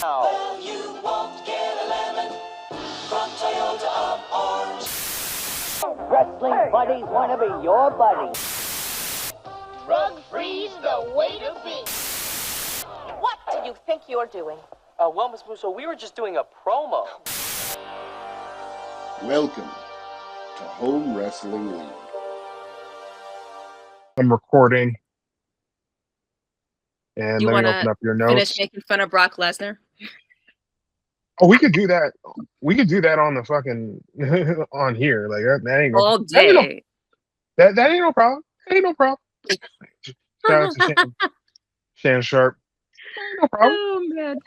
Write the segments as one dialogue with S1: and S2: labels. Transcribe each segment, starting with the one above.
S1: Well, you won't get a lemon from Toyota of Orange.
S2: Wrestling buddies want to be your buddy.
S3: Drug-free's the way to be.
S4: What do you think you're doing?
S5: Well, Miss Musso, we were just doing a promo.
S6: Welcome to Home Wrestling League.
S7: I'm recording. And
S8: You
S7: let me
S8: want
S7: open up your
S8: to
S7: notes.
S8: finish making fun of Brock Lesnar?
S7: Oh, we could do that. We could do that on the fucking on here. Like that ain't
S8: All
S7: that ain't
S8: day.
S7: that ain't no problem. That ain't no problem. Shout out to Shannon Sharp. Ain't no problem.
S8: Oh, man.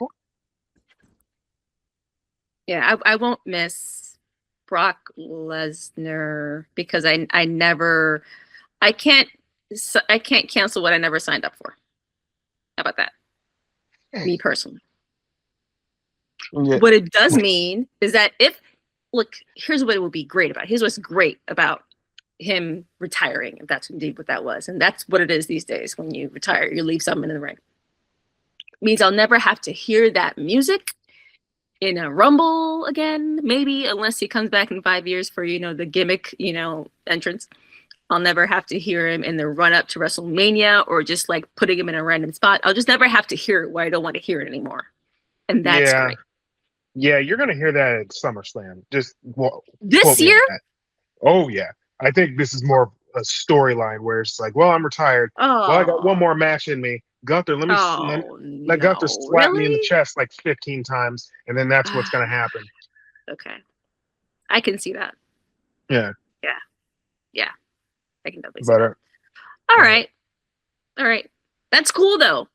S8: Yeah, I won't miss Brock Lesnar because I can't cancel what I never signed up for. How about that? Me personally.
S7: Yeah.
S8: What it does mean is that here's what it would be great about. Here's what's great about him retiring, if that's indeed what that was. And that's what it is these days. When you retire, you leave something in the ring. It means I'll never have to hear that music in a Rumble again, maybe, unless he comes back in 5 years for, the gimmick, entrance. I'll never have to hear him in the run up to WrestleMania or just like putting him in a random spot. I'll just never have to hear it where I don't want to hear it anymore. And that's great.
S7: Yeah, you're going to hear that at SummerSlam. Just
S8: this year?
S7: Oh, yeah. I think this is more of a storyline where it's like, well, I'm retired.
S8: Oh.
S7: Well, I got one more match in me. Gunther, let Gunther slap me in the chest like 15 times, and then that's what's going to happen.
S8: Okay. I can see that.
S7: Yeah.
S8: Yeah. I can definitely see that. All right. That's cool, though.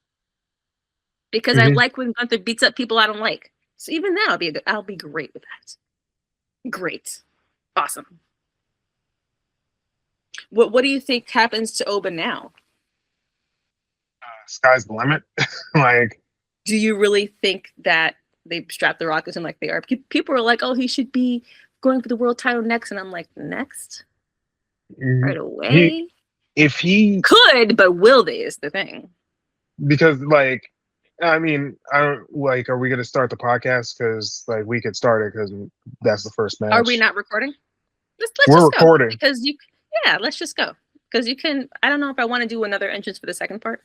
S8: Because I like when Gunther beats up people I don't like. So even then, I'll be great with that. Great. Awesome. What do you think happens to Oba now?
S7: Sky's the limit. Like,
S8: do you really think that they strap the rockets in like they are? People are like, oh, he should be going for the world title next. And I'm like, next? Right away?
S7: If he
S8: could, but will they is the thing. Because,
S7: like, I mean, I don't like, are we going to start the podcast? Because, like, we could start it because that's the first match.
S8: Are we not recording?
S7: We're just recording.
S8: Because let's just go. Because you can, I don't know if I want to do another entrance for the second part.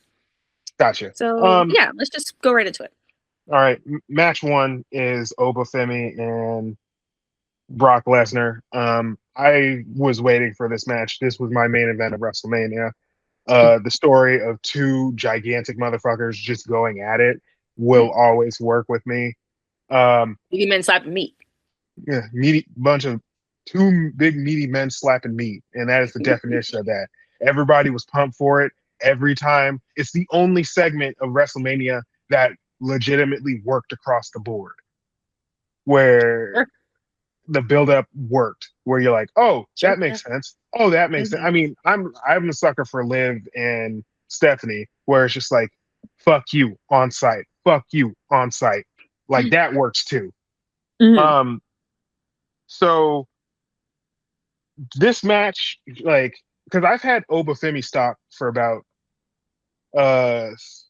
S7: Gotcha.
S8: So, let's just go right into it.
S7: All right. Match one is Obafemi and Brock Lesnar. I was waiting for this match. This was my main event of WrestleMania. The story of two gigantic motherfuckers just going at it will always work with me.
S8: Meaty men slapping meat.
S7: Yeah, two big meaty men slapping meat, and that is the definition of that. Everybody was pumped for it every time. It's the only segment of WrestleMania that legitimately worked across the board, where the build-up worked, where you're like, oh, that makes sense. Oh, that makes sense. I mean, I'm a sucker for Liv and Stephanie, where it's just like, fuck you on site, fuck you on site. Like that works too. So this match, like, because I've had Obafemi stock for about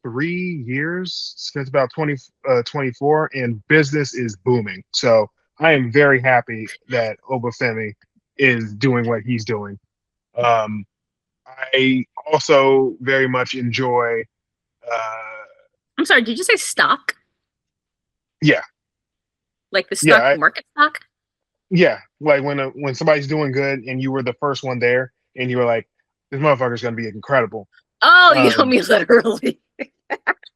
S7: 3 years since about 2024, and business is booming. So I am very happy that Obafemi is doing what he's doing. I also very much enjoy.
S8: I'm sorry, did you say stock?
S7: Yeah.
S8: Like the stock market stock?
S7: Yeah, like when somebody's doing good and you were the first one there, and you were like, "This motherfucker's gonna be incredible."
S8: Oh, you told me literally.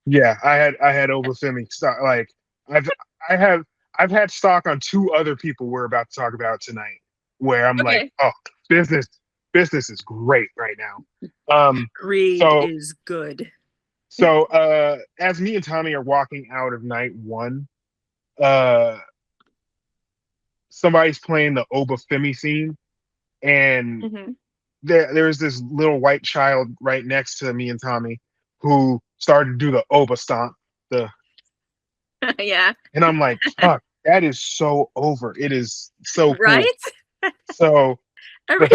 S7: Yeah, I had Obafemi stock. Like I've had stock on two other people we're about to talk about tonight, where I'm like, oh, business is great right now.
S8: Greed is good.
S7: So as me and Tommy are walking out of night one, somebody's playing the Obafemi theme, and there's this little white child right next to me and Tommy who started to do the Oba stomp.
S8: Yeah.
S7: And I'm like, fuck, that is so over. It is so cool.
S8: Right?
S7: So the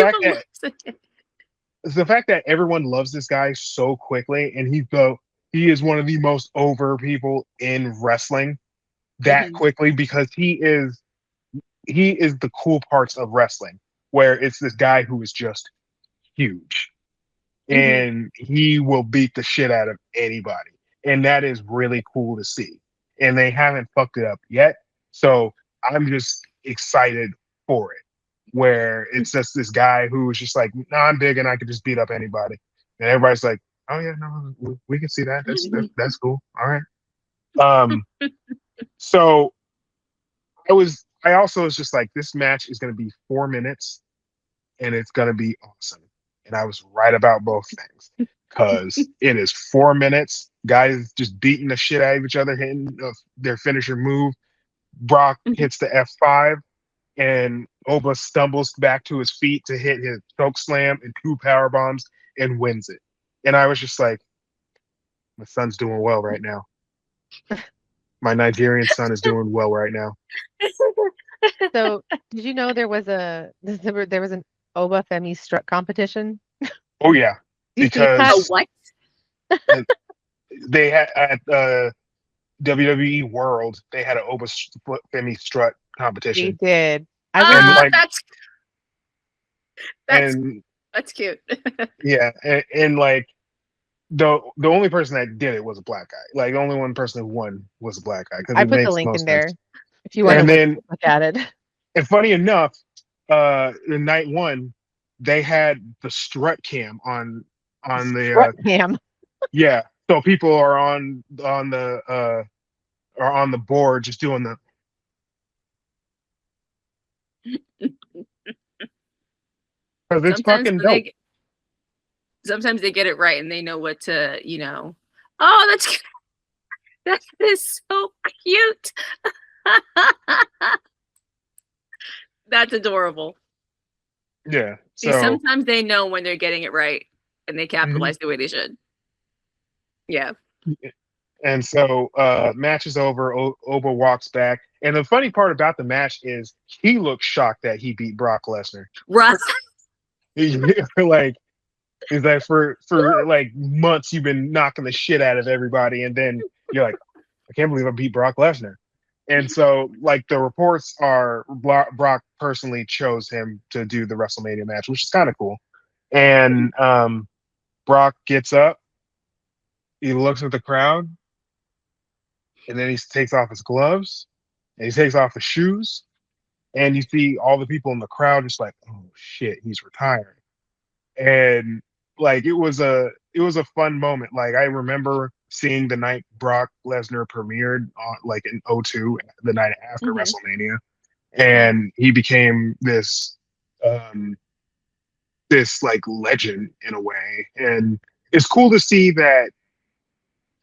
S7: fact that everyone loves this guy so quickly, and he is one of the most over people in wrestling. that quickly because he is the cool parts of wrestling, where it's this guy who is just huge and he will beat the shit out of anybody. And that is really cool to see. And they haven't fucked it up yet. So I'm just excited for it, where it's just this guy who is just like, no, I'm big and I can just beat up anybody. And everybody's like, oh yeah, no, we can see that. That's cool. All right. So I also was just like, this match is going to be 4 minutes and it's going to be awesome. And I was right about both things because it is 4 minutes. Guys just beating the shit out of each other, hitting their finisher move. Brock hits the F5 and Oba stumbles back to his feet to hit his choke slam and 2 power bombs and wins it. And I was just like, my son's doing well right now. My Nigerian son is doing well right now.
S3: So, did you know there was an Oba Femi strut competition?
S7: Oh yeah,
S3: You see that?
S8: Oh,
S7: because
S8: what?
S7: they had at WWE World, they had an Oba Femi strut
S3: They
S7: competition,
S3: did.
S7: and
S8: Oh,
S7: like,
S8: that's
S7: and
S8: that's cute.
S7: yeah, and like the only person that did it was a black guy. Like the only one person who won was a black guy because
S3: I
S7: it
S3: put the
S7: makes
S3: link
S7: most
S3: in there
S7: sense.
S3: if you want to
S7: And then,
S3: look at it.
S7: and funny enough, in night one, they had the strut cam on the
S3: Strut cam.
S7: yeah. So people are on the board just doing the because it's
S8: Sometimes
S7: fucking dope.
S8: sometimes they get it right and they know what to, Oh, that is so cute. That's adorable.
S7: Yeah.
S8: See,
S7: So
S8: sometimes they know when they're getting it right and they capitalize the way they should. Yeah.
S7: and so match is over. Oba walks back, and the funny part about the match is he looks shocked that he beat Brock Lesnar.
S8: Right.
S7: Like he's like for like months you've been knocking the shit out of everybody, and then you're like, I can't believe I beat Brock Lesnar. And so, like, the reports are Brock personally chose him to do the WrestleMania match, which is kind of cool. And Brock gets up, he looks at the crowd, and then he takes off his gloves, and he takes off his shoes, and you see all the people in the crowd just like, oh shit, he's retiring. And like it was a fun moment. Like I remember seeing the night Brock Lesnar premiered like in '02, the night after WrestleMania, and he became this this like legend in a way. And it's cool to see that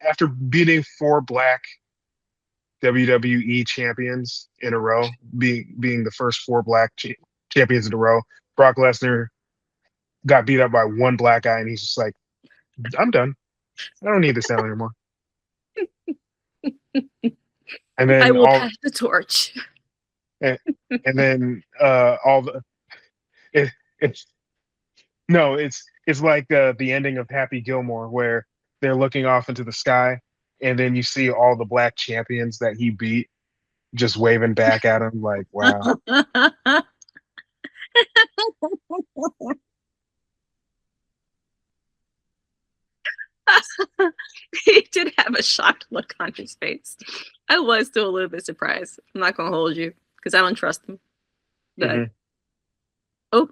S7: after beating 4 black WWE champions in a row, being the first 4 black champions in a row, Brock Lesnar got beat up by 1 black guy, and he's just like, I'm done. I don't need this anymore. And then
S8: I will pass the torch.
S7: and then all the it's no, it's like the ending of Happy Gilmore where they're looking off into the sky, and then you see all the black champions that he beat just waving back at him like, wow.
S8: He did have a shocked look on his face. I was still a little bit surprised. I'm not gonna hold you because I don't trust him. But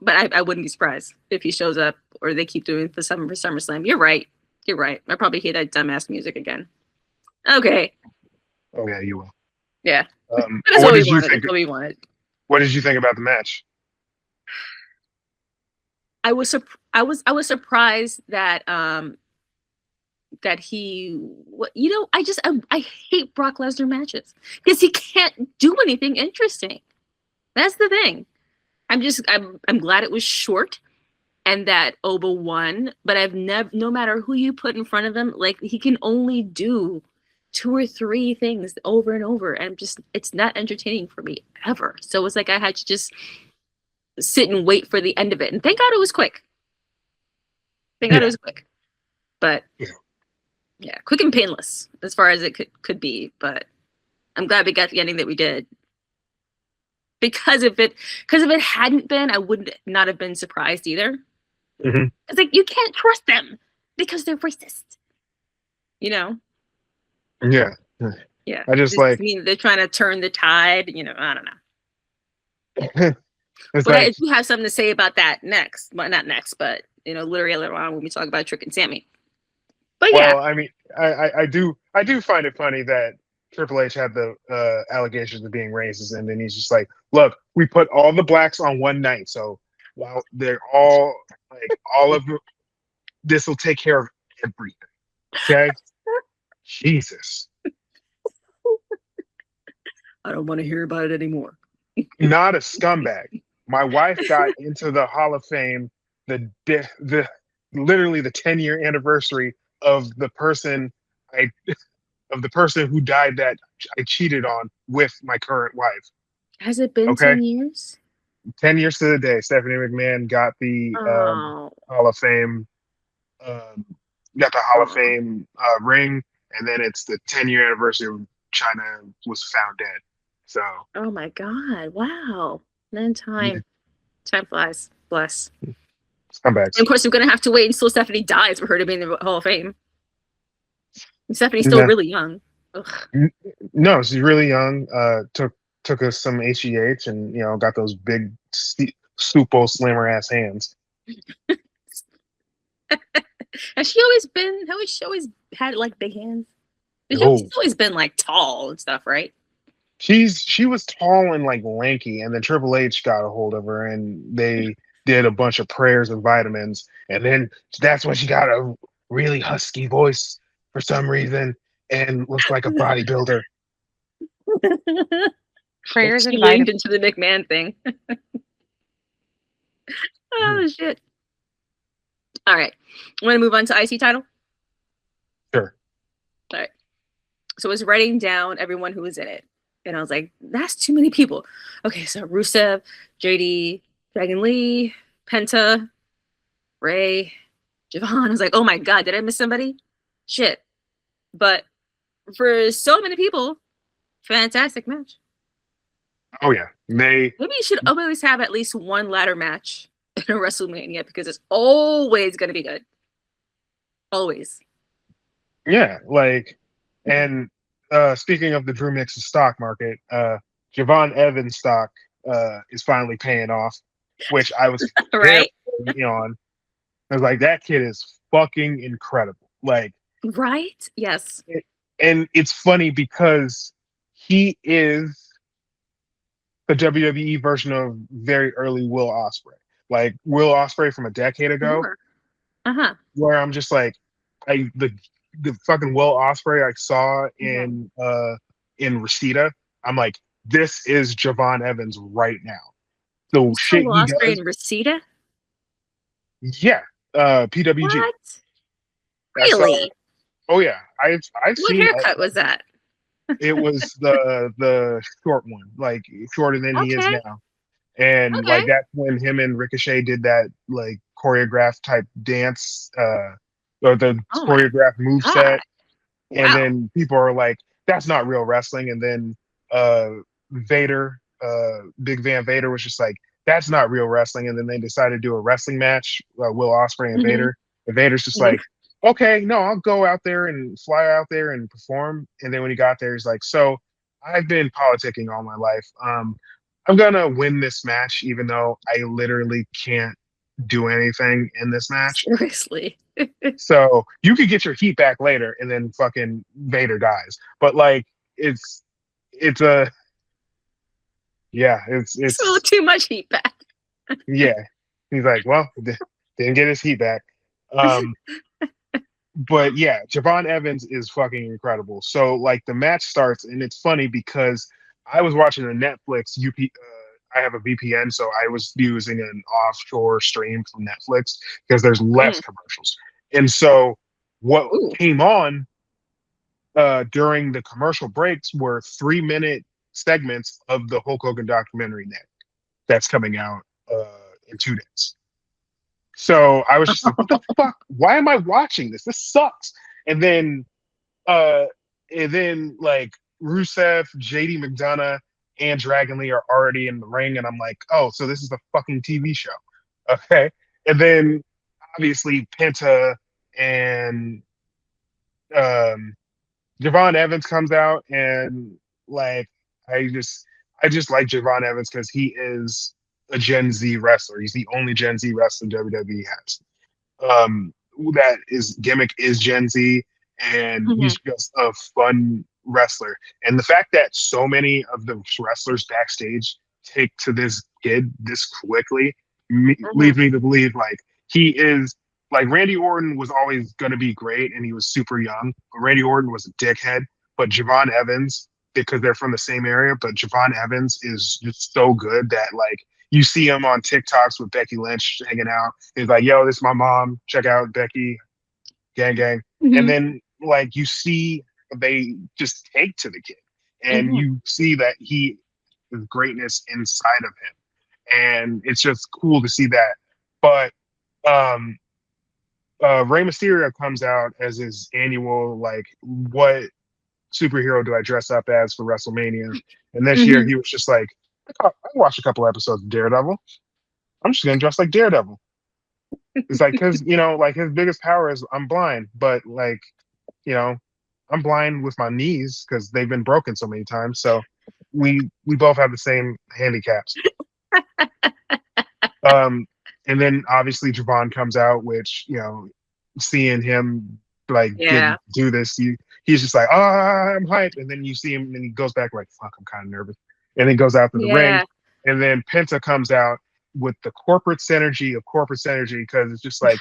S8: but I wouldn't be surprised if he shows up or they keep doing for SummerSlam. You're right. You're right. I probably hear that dumbass music again. Okay.
S7: Oh yeah, you will.
S8: Yeah.
S7: What
S8: That's what we
S7: did you
S8: wanted.
S7: think?
S8: That's what we wanted.
S7: What did you think about the match?
S8: I was surprised that that he I hate Brock Lesnar matches because he can't do anything interesting. That's the thing. I'm glad it was short and that Oba won, but I've never, no matter who you put in front of him, like he can only do 2 or 3 things over and over, and it's not entertaining for me ever. So it was like I had to just sit and wait for the end of it, and thank God it was quick. Thank God it was quick, but yeah, quick and painless as far as it could be. But I'm glad we got the ending that we did. Because if it hadn't been, I would not have been surprised either.
S7: Mhm.
S8: It's like you can't trust them because they're racist. You know?
S7: Yeah.
S8: Yeah.
S7: I just
S8: This
S7: like
S8: mean they're trying to turn the tide. You know, I don't know.
S7: it's
S8: But I
S7: like
S8: do have something to say about that next. Well, not next, but literally later on when we talk about Trick and Sammy. But yeah,
S7: well, I mean, I do find it funny that Triple H had the allegations of being racist, and then he's just like, "Look, we put all the blacks on one night, so while they're all like all of this will take care of everything." Okay, Jesus,
S8: I don't want to hear about it anymore.
S7: not a scumbag. My wife got into the Hall of Fame the literally the 10-year anniversary of the person I of the person who died that I cheated on with my current wife.
S8: Has it been
S7: Okay,
S8: 10 years?
S7: 10 years to the day, Stephanie McMahon got the
S8: Oh,
S7: Hall of Fame, um, got the Hall of
S8: oh,
S7: Fame ring, and then it's the 10-year anniversary of China was found dead. So
S8: oh my God. Wow. And then
S7: yeah,
S8: time flies. Bless.
S7: scumbags.
S8: And of course, we're going to have to wait until Stephanie dies for her to be in the Hall of Fame. And Stephanie's still
S7: Nah.
S8: really young. Ugh.
S7: No, she's really young. Took us some HGH, and got those big super slimmer ass hands.
S8: Has she always been, how has she always had like big hands? She's
S7: No,
S8: always been like tall and stuff, right?
S7: she was tall and like lanky, and then Triple H got a hold of her, and they did a bunch of prayers and vitamins, and then that's when she got a really husky voice for some reason and looked like a bodybuilder.
S3: Prayers
S8: She
S3: and
S8: leaned
S3: vitamins.
S8: into the McMahon thing. Oh, shit. All right. Want to move on to IC title?
S7: Sure.
S8: All right. So I was writing down everyone who was in it. And I was like, that's too many people. Okay, so Rusev, JD, Dragon Lee, Penta, Ray, Javon. I was like, oh my God, did I miss somebody? Shit. But for so many people, fantastic match.
S7: Oh yeah,
S8: Maybe you should always have at least one ladder match in a WrestleMania because it's always going to be good. Always.
S7: yeah, like, and speaking of the Drew Mixon stock market, Javon Evans stock is finally paying off, which I was very
S8: Right?
S7: early on. I was like, that kid is fucking incredible. Like,
S8: Right? Yes.
S7: and it's funny because he is the WWE version of very early Will Ospreay, like Will Ospreay from a decade ago,
S8: More. Uh-huh.
S7: where I'm just like, the fucking Will Ospreay I saw in Reseda, I'm like, this is Javon Evans right now. The
S8: You saw
S7: shit
S8: Will
S7: he
S8: Ospreay
S7: does,
S8: in Reseda?
S7: yeah. PWG.
S8: What?
S7: I saw.
S8: Really?
S7: Oh yeah, I've
S8: What
S7: seen.
S8: haircut was that?
S7: It was the short one, like shorter than he is
S8: Okay.
S7: now. And
S8: Okay.
S7: like that's when him and Ricochet did that like choreographed type dance, or the
S8: Oh my
S7: choreographed move
S8: God.
S7: set. And
S8: Wow.
S7: then people are like, that's not real wrestling. And then Vader, Big Van Vader was just like, that's not real wrestling. And then they decided to do a wrestling match, Will Ospreay and
S8: Mhm.
S7: Vader. And Vader's just
S8: Mhm.
S7: like, okay, no, I'll go out there and fly out there and perform. And then when he got there, he's like, so I've been politicking all my life. I'm gonna win this match, even though I literally can't do anything in this match.
S8: Seriously.
S7: So you could get your heat back later, and then fucking Vader dies. But like, it's a yeah,
S8: It's a little too much heat back.
S7: yeah. He's like, well, didn't get his heat back. But yeah, Javon Evans is fucking incredible. So like the match starts, and it's funny because I was watching a Netflix I have a VPN, so I was using an offshore stream from Netflix because there's less commercials. And so what
S8: Ooh.
S7: came on during the commercial breaks were 3-minute segments of the Hulk Hogan documentary that's coming out in 2 days. So I was just like, what the fuck? Why am I watching this? This sucks. And then like Rusev, JD McDonough, and Dragon Lee are already in the ring, and I'm like, oh, so this is a fucking TV show, okay? And then obviously Penta and Javon Evans comes out, and like I just like Javon Evans because he is a Gen Z wrestler. He's the only Gen Z wrestler WWE has. That is gimmick is Gen Z, and he's just a fun wrestler. And the fact that so many of the wrestlers backstage take to this kid this quickly leads me to believe like he is like Randy Orton was always going to be great, and he was super young. But Randy Orton was a dickhead. But Javon Evans, because they're from the same area, but Javon Evans is just so good that like you see him on TikToks with Becky Lynch hanging out. He's like, yo, this is my mom. Check out Becky. Gang, gang. And then, like, you see they just take to the kid. And you see that he has greatness inside of him. And it's just cool to see that. But Rey Mysterio comes out as his annual, like, what superhero do I dress up as for WrestleMania? And this year he was just like, I watched a couple episodes of Daredevil. I'm just gonna dress like Daredevil. It's like because like his biggest power is I'm blind, but like I'm blind with my knees because they've been broken so many times. So we both have the same handicaps. And then obviously Javon comes out, which seeing him like do this, he's just like, I'm hyped. And then you see him, and he goes back like, fuck, I'm kind of nervous. And then goes out to the ring, and then Penta comes out with the corporate synergy because it's just like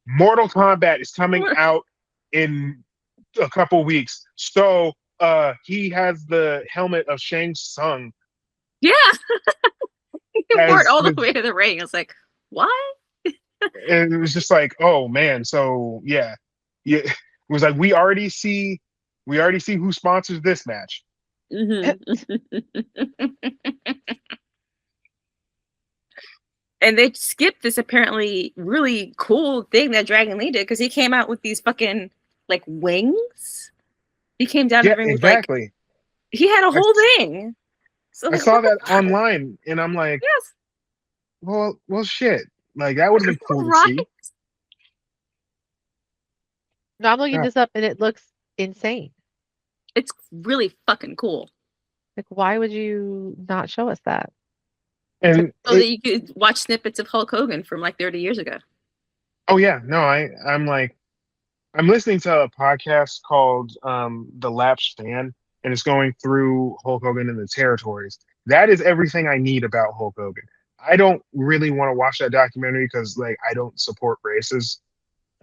S7: Mortal Kombat is coming out in a couple weeks. So he has the helmet of Shang Tsung.
S8: Yeah. He wore it all the way to the ring. I was like, why?
S7: And it was just like, oh man. So yeah. It was like we already see who sponsors this match.
S8: And they skipped this apparently really cool thing that Dragon Lee did because he came out with these fucking like wings. He came down to the ring with like he had a whole thing. So
S7: I saw that online, and I'm like,
S8: yes.
S7: Well, shit. Like that would have been cool to see.
S3: No, I'm looking this up, and it looks insane.
S8: It's really fucking cool.
S3: Like, why would you not show us that?
S7: And
S8: so that you could watch snippets of Hulk Hogan from like 30 years ago.
S7: Oh yeah, no, I'm listening to a podcast called The Lapsed Fan, and it's going through Hulk Hogan and the territories. That is everything I need about Hulk Hogan. I don't really want to watch that documentary because like I don't support races.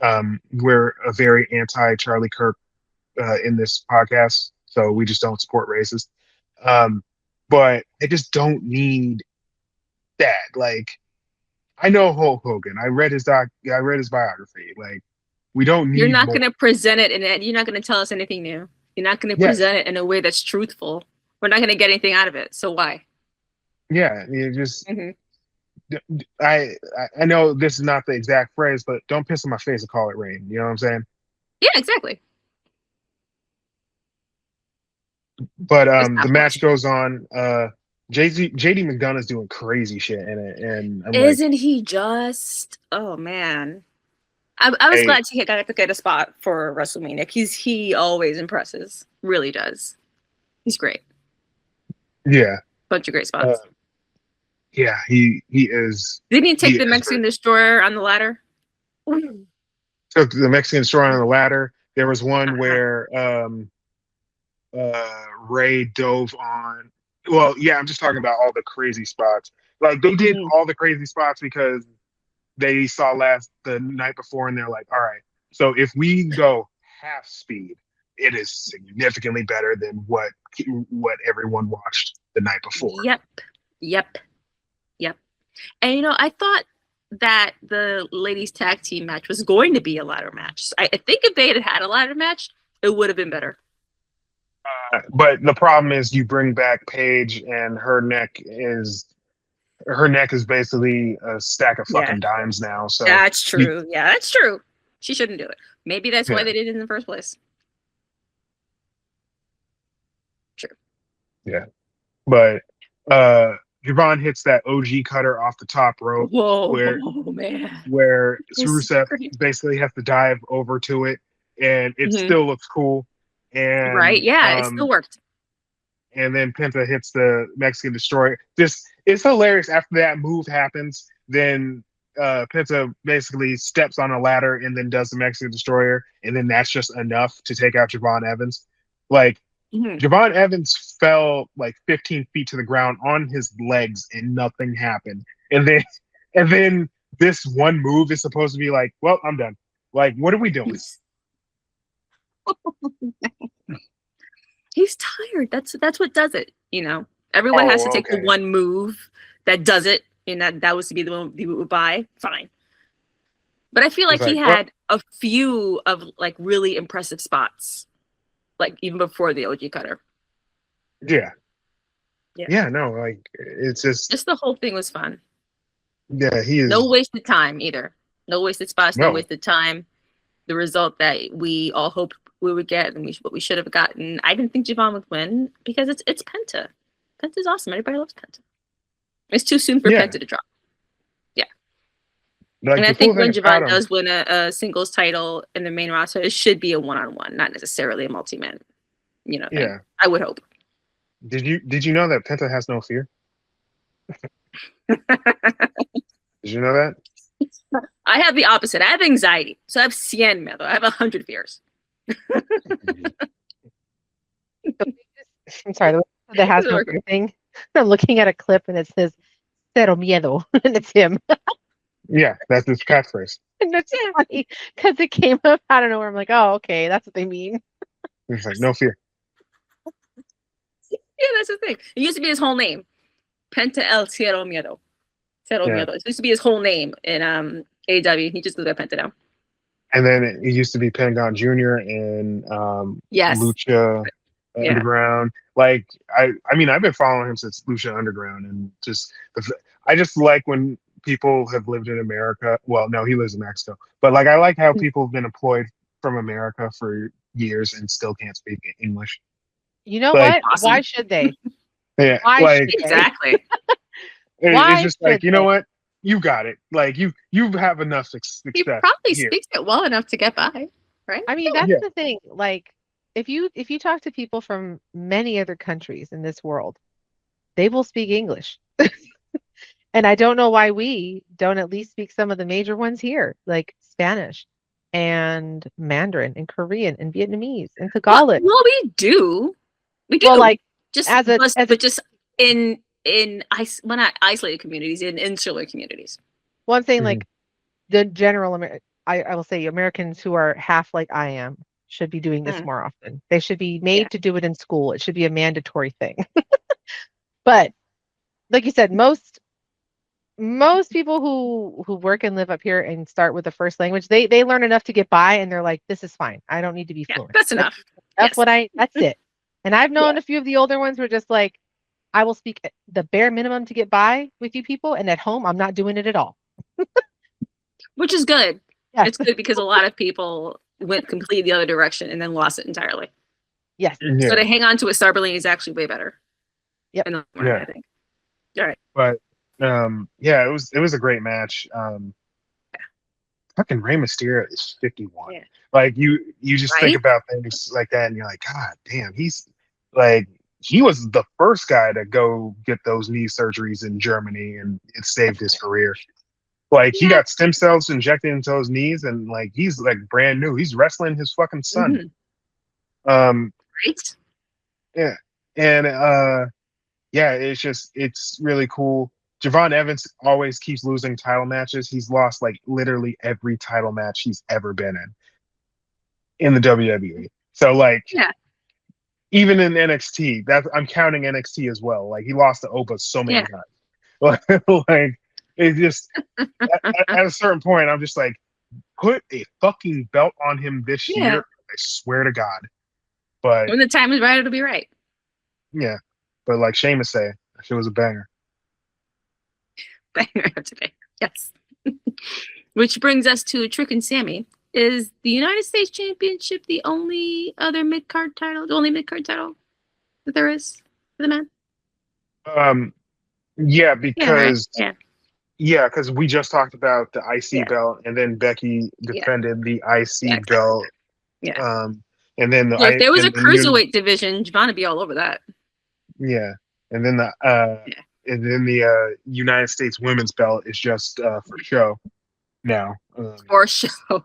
S7: We're a very anti Charlie Kirk in this podcast, so we just don't support races. But I just don't need that. Like, I know Hulk Hogan. I read his biography. Like, we don't need.
S8: You're not going to present it, and you're not going to tell us anything new. You're not going to present it in a way that's truthful. We're not going to get anything out of it. So why?
S7: Yeah, you just. I know this is not the exact phrase, but don't piss in my face and call it rain. You know what I'm saying?
S8: Yeah, exactly.
S7: But the match goes on. JD McDonough's doing crazy shit in it, and
S8: isn't he just? Oh man, I was glad he got to get a spot for WrestleMania. He always impresses, really does. He's great.
S7: Yeah,
S8: bunch of great spots.
S7: Yeah, he is.
S8: Didn't he take the Mexican Destroyer on the ladder?
S7: Took the Mexican Destroyer on the ladder. There was one where Ray dove on. Well, yeah, I'm just talking about all the crazy spots. Like they did all the crazy spots because they saw the night before, and they're like, all right, so if we go half speed, it is significantly better than what everyone watched the night before.
S8: Yep. And I thought that the ladies tag team match was going to be a ladder match. I think if they had a ladder match, it would have been better.
S7: But the problem is you bring back Paige, and her neck is basically a stack of fucking dimes now. So
S8: that's true. That's true. She shouldn't do it. Maybe that's why they did it in the first place.
S7: But Javon hits that OG cutter off the top rope
S8: Whoa,
S7: where
S8: man.
S7: where
S8: It was
S7: Rusev
S8: great.
S7: basically has to dive over to it, and it
S8: Mhm.
S7: still looks cool. And
S8: Right? Yeah, it still worked.
S7: and then Penta hits the Mexican Destroyer. Just it's hilarious. After that move happens, then Penta basically steps on a ladder and then does the Mexican Destroyer, and then that's just enough to take out Javon Evans. Like
S8: Mhm.
S7: Javon Evans fell like 15 feet to the ground on his legs, and nothing happened. And then this one move is supposed to be like, well, I'm done. Like, what are we doing?
S8: He's tired. That's what does it. Everyone has to take the
S7: Okay.
S8: one move that does it, and that was to be the one people would buy. Fine. But I feel like
S7: It's
S8: he
S7: like, what?
S8: had a few of like really impressive spots, like even before the OG cutter.
S7: Yeah.
S8: Yeah.
S7: Yeah, no, like it's
S8: Just the whole thing was fun.
S7: yeah, he is
S8: No wasted time either. No wasted spots. No
S7: no.
S8: wasted time. The result that we all hoped we would get, and what we should have gotten. I didn't think Javon would win because it's Penta. Penta's awesome. Everybody loves Penta. It's too soon for
S7: Yeah.
S8: Penta to drop. Yeah.
S7: Like
S8: And I
S7: the cool
S8: think when
S7: thing about
S8: Javon
S7: him,
S8: does win a singles title in the main roster, it should be a one-on-one, not necessarily a multi-man. Thing.
S7: yeah.
S8: I would hope.
S7: Did you know that Penta has no fear? Did you know that?
S8: I have the opposite. I have anxiety. So I have 100 miedo. I have 100 fears.
S3: I'm sorry, the has no fear thing. I'm looking at a clip and it says "cero miedo," and it's him.
S7: Yeah, that's his catchphrase.
S3: And that's funny because it came up out of nowhere. I'm like, oh, okay, that's what they mean.
S7: He's like, no fear.
S8: Yeah, that's the thing. It used to be his whole name. Penta El Cero Miedo. Cero
S7: Yeah.
S8: Miedo. It used to be his whole name in AEW. He just goes by Penta now.
S7: And then it used to be Pentagon Jr. and
S8: Yes.
S7: Lucha
S8: Yeah.
S7: Underground. Like I mean, I've been following him since Lucha Underground, and I just like when people have lived in America. Well, no, he lives in Mexico, but like I like how people have been employed from America for years and still can't speak English.
S3: You know
S7: Like,
S3: what?
S8: awesome.
S3: Why should they?
S7: Yeah,
S3: Why
S7: like
S3: should they?
S8: Exactly.
S3: Why
S7: it's just like,
S3: should
S7: you know
S3: they?
S7: what? You got it. Like you have enough success.
S8: He probably
S7: here.
S8: speaks it well enough to get by, right?
S3: I mean, that's
S7: Yeah.
S3: the thing. Like, if you talk to people from many other countries in this world, they will speak English. And I don't know why we don't at least speak some of the major ones here, like Spanish and Mandarin and Korean and Vietnamese and Tagalog.
S8: Well, we do. We do.
S3: Well, like
S8: just
S3: as a
S8: but just in not isolated communities, in insular communities.
S3: well, I'm saying
S7: Mhm.
S3: like the general I will say Americans who are half like I am should be doing this
S8: Mm.
S3: more often. They should be made
S8: Yeah.
S3: to do it in school. It should be a mandatory thing. But like you said, most people who work and live up here and start with the first language, they learn enough to get by and they're like, this is fine. I don't need to be
S8: Yeah,
S3: fluent.
S8: that's enough.
S3: That's
S8: Yes.
S3: that's it. And I've known a few of the older ones who are just like, I will speak the bare minimum to get by with you people, and at home I'm not doing it at all.
S8: Which is good.
S3: Yes.
S8: It's good because a lot of people went completely the other direction and then lost it entirely.
S3: Yes.
S7: Yeah.
S8: So to hang on to a Starberlin is actually way better.
S3: Yep.
S8: In the long run,
S7: Yeah.
S8: I think. All right.
S7: But yeah, it was a great match. Fucking Rey Mysterio is 51.
S8: Yeah.
S7: Like you just
S8: Right?
S7: think about things like that and you're like, God damn, he's like he was the first guy to go get those knee surgeries in Germany, and it saved his career. Like he
S8: Yeah.
S7: got stem cells injected into his knees, and like he's like brand new. He's wrestling his fucking son.
S8: Mhm. Right?
S7: Yeah. And yeah, it's really cool. Javon Evans always keeps losing title matches. He's lost like literally every title match he's ever been in the WWE. So like
S8: Yeah.
S7: even in NXT, I'm counting NXT as well. Like he lost to Opa so many times. Like it just at a certain point, I'm just like, put a fucking belt on him this
S8: Yeah.
S7: year. I swear to God. But
S8: When the time is right, it'll be right.
S7: yeah, but like Sheamus say, that shit was a banger.
S8: Banger today. Yes. Which brings us to Trick and Sammy. Is the United States Championship the only other mid-card title? The only mid-card title that there is? for the men?
S7: Yeah,
S8: Yeah, right.
S7: because
S8: Yeah,
S7: because we just talked about the IC
S8: yeah,
S7: belt, and then Becky
S8: yeah,
S7: defended the
S8: yeah,
S7: IC
S8: exactly.
S7: belt,
S8: Yeah.
S7: and then
S8: Well, if there was a
S7: and the new
S8: cruiserweight division, Javon would be all over that.
S7: yeah, and then
S8: Yeah.
S7: the United States women's belt is just for show now.
S8: For show.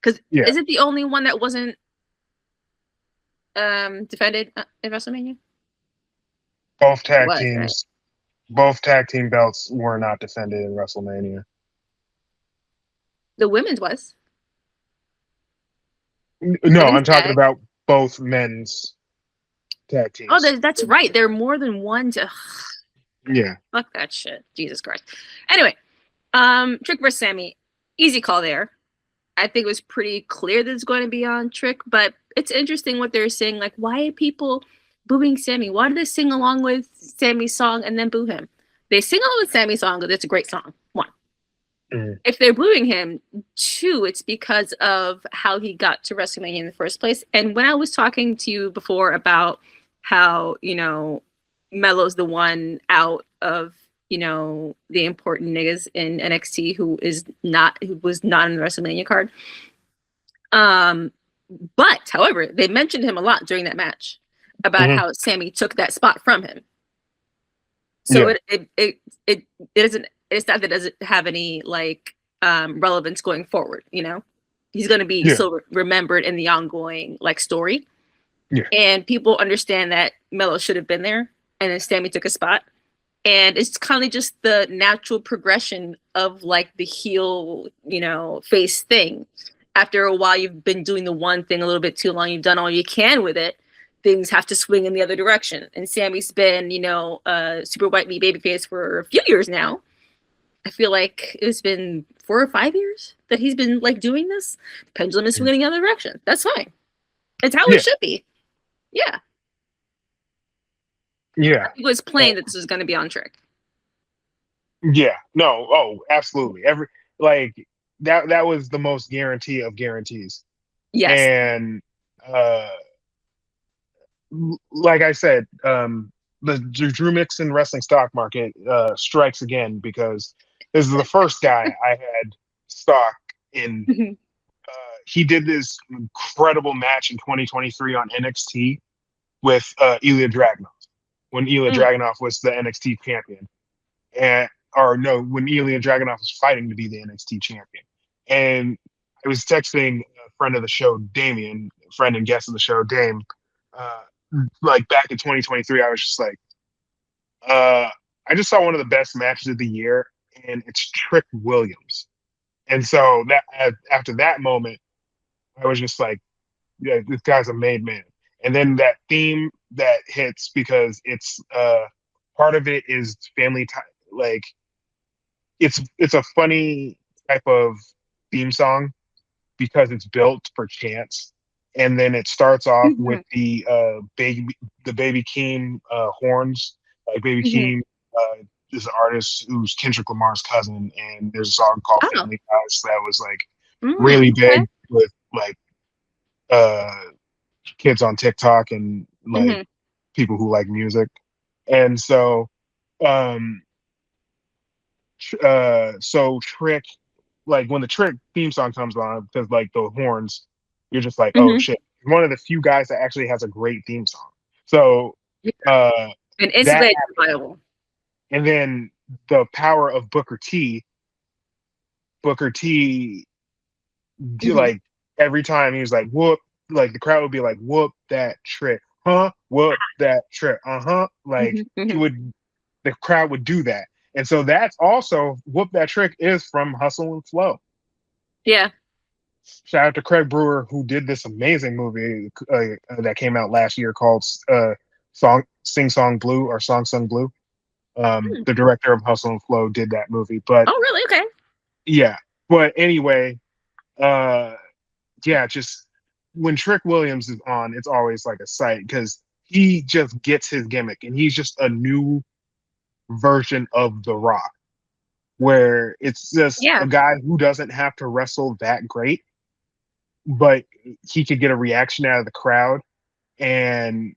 S8: Because
S7: Yeah,
S8: is it the only one that wasn't defended in WrestleMania?
S7: both
S8: It
S7: tag
S8: was, right?
S7: teams, both tag team belts were not defended in WrestleMania.
S8: The women's was.
S7: No,
S8: Women's
S7: I'm talking
S8: tag.
S7: about both men's tag
S8: Oh,
S7: teams.
S8: that's right. There are more than one to
S7: Yeah.
S8: fuck that shit. Jesus Christ. Anyway, Trick versus Sammy. Easy call there. I think it was pretty clear that it's going to be on Trick, but it's interesting what they're saying. Like, why are people booing Sammy? Why do they sing along with Sammy's song and then boo him? They sing along with Sammy's song because it's a great song. One. If they're booing him, two, it's because of how he got to WrestleMania in the first place. And when I was talking to you before about how, Melo's the one out of, the important niggas in NXT who was not in the WrestleMania card. But however, they mentioned him a lot during that match about how Sammy took that spot from him. So it doesn't, it's not that it doesn't have any relevance going forward, he's going to be still remembered in the ongoing story.
S7: Yeah.
S8: And people understand that Melo should have been there and then Sammy took a spot. And it's kind of just the natural progression of the heel, face thing. After a while, you've been doing the one thing a little bit too long. You've done all you can with it. Things have to swing in the other direction. And Sammy's been, a super white meat babyface for a few years now. I feel like it's been 4 or 5 years that he's been doing this. The pendulum is swinging in the other direction. That's fine. It's how it should be. Yeah.
S7: Yeah.
S8: It was plain that this was going to be on Trick.
S7: Yeah. No. Oh, absolutely. That was the most guarantee of guarantees.
S8: Yes.
S7: And like I said, the Drew Mixon wrestling stock market strikes again because this is the first guy I had stock in. He did this incredible match in 2023 on NXT with Ilya Dragunov when Ilya Dragunov was the NXT champion, when Ilya Dragunov was fighting to be the NXT champion. And I was texting a friend of the show, Damien, friend and guest of the show, Dame. Back in 2023, I was just I just saw one of the best matches of the year, and it's Trick Williams. And so that after that moment, I was just yeah, this guy's a made man. And then that theme that hits because it's part of it is family time. It's a funny type of theme song because it's built for chants. And then it starts off with the baby Keem horns. Baby Keem is an artist who's Kendrick Lamar's cousin, and there's a song called Family Ties that was really big with kids on TikTok and people who like music. And so so Trick, when the Trick theme song comes on, because the horns, you're just oh shit, one of the few guys that actually has a great theme song. So
S8: and instantly identifiable.
S7: And then the power of Booker T, every time he was whoop, the crowd would be whoop that Trick, huh? Whoop that Trick, the crowd would do that. And so that's also Whoop That Trick is from Hustle and Flow.
S8: Yeah.
S7: Shout out to Craig Brewer, who did this amazing movie that came out last year called Sing Song Blue or Song Sung Blue. The director of Hustle and Flow did that movie. But
S8: oh, really? Okay.
S7: Yeah. But anyway, just when Trick Williams is on, it's always a sight because he just gets his gimmick and he's just a new version of The Rock, where it's just a guy who doesn't have to wrestle that great, but he could get a reaction out of the crowd, and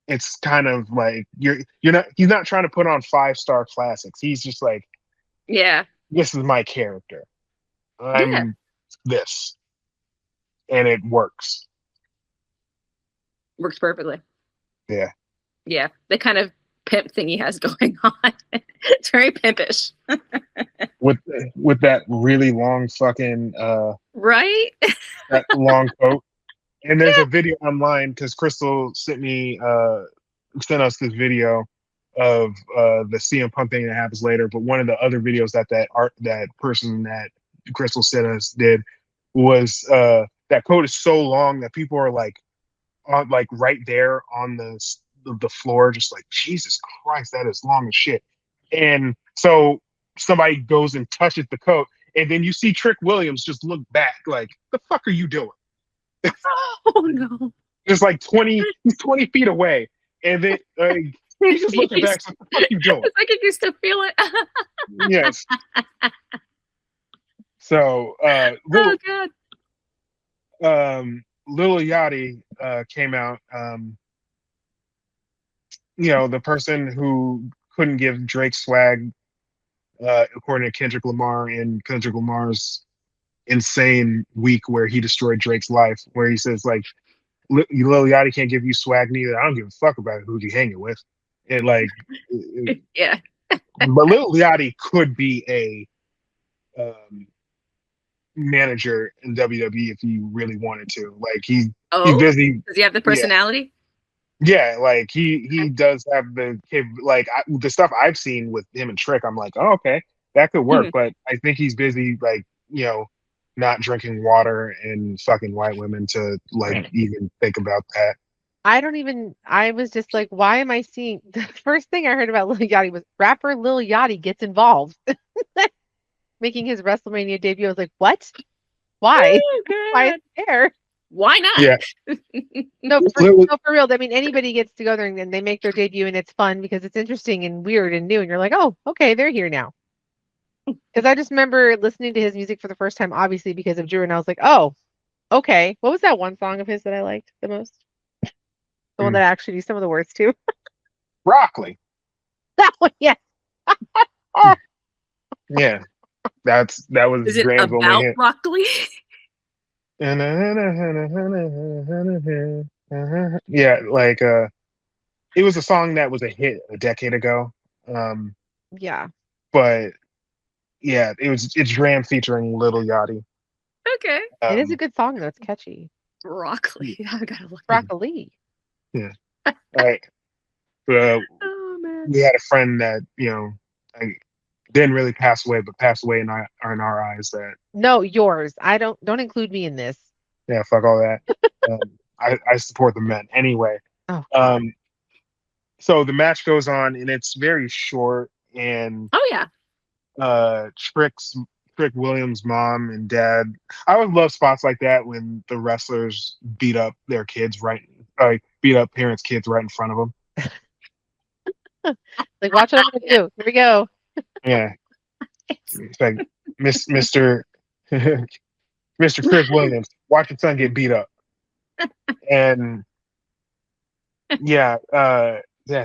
S7: it's kind of like you're not he's not trying to put on 5-star classics. He's just like,
S8: Yeah.
S7: this is my character.
S8: Yeah.
S7: I'm this, and it works.
S8: Works perfectly.
S7: Yeah.
S8: Yeah. The kind of pimp thing he has going on. It's very pimpish.
S7: With that really long fucking
S8: Right?
S7: that long coat. And there's a video online because Crystal sent us this video of the CM Punk thing that happens later. But one of the other videos that person that Crystal sent us did was that coat is so long that people are like on like right there on the floor, just like, Jesus Christ, that is long as shit. And so somebody goes and touches the coat, and then you see Trick Williams just look back like, the fuck are you doing?
S8: Oh no.
S7: Just like he's 20 feet away. And then he's just looking back, so what the fuck you doing?
S8: It's like I can still feel it.
S7: Yes. So
S8: Oh god.
S7: Lil Yachty came out. The person who couldn't give Drake swag, according to Kendrick Lamar, in Kendrick Lamar's insane week where he destroyed Drake's life, where he says like, Lil Yachty can't give you swag neither. I don't give a fuck about who you hanging with. And like,
S8: Yeah.
S7: but Lil Yachty could be a manager in WWE if he really wanted to. Like he's busy.
S8: Does he have the personality?
S7: Yeah, like he does have the the stuff I've seen with him and Trick. I'm like, oh, okay, that could work. But I think he's busy, like, not drinking water and fucking white women to like even think about that.
S3: I was just like, why am I seeing the first thing I heard about Lil Yachty was rapper Lil Yachty gets involved. Making his WrestleMania debut. I was like, what? Why? Why is it there?
S8: Why not?
S7: Yeah.
S3: No, for real. I mean, anybody gets to go there and they make their debut and it's fun because it's interesting and weird and new. And you're like, oh, okay, they're here now. Because I just remember listening to his music for the first time, obviously because of Drew. And I was like, oh, okay. What was that one song of his that I liked the most? The one that I actually knew some of the words to.
S7: Broccoli.
S3: That one, yeah.
S7: Yeah. That was
S8: Is it
S7: Graham's only
S8: about
S7: hit.
S8: broccoli?
S7: Yeah, like it was a song that was a hit a decade ago.
S3: Yeah.
S7: But yeah, it's Dram featuring Little Yachty.
S8: Okay.
S3: It is a good song though. It's catchy.
S8: Broccoli. I gotta look.
S3: Broccoli.
S7: Yeah. Right.
S8: Oh man.
S7: We had a friend that didn't really pass away, but passed away in our eyes. That
S3: No, yours. Don't include me in this.
S7: yeah, fuck all that. I support the men anyway.
S3: Oh.
S7: So the match goes on, and it's very short. And
S8: Oh yeah.
S7: Trick Williams' mom and dad. I always love spots like that when the wrestlers beat up their kids beat up parents' kids right in front of them.
S3: Like, watch what I'm gonna do. Here we go.
S7: Yeah, it's like Mr. Mr. Chris Williams, watch your son get beat up. And yeah,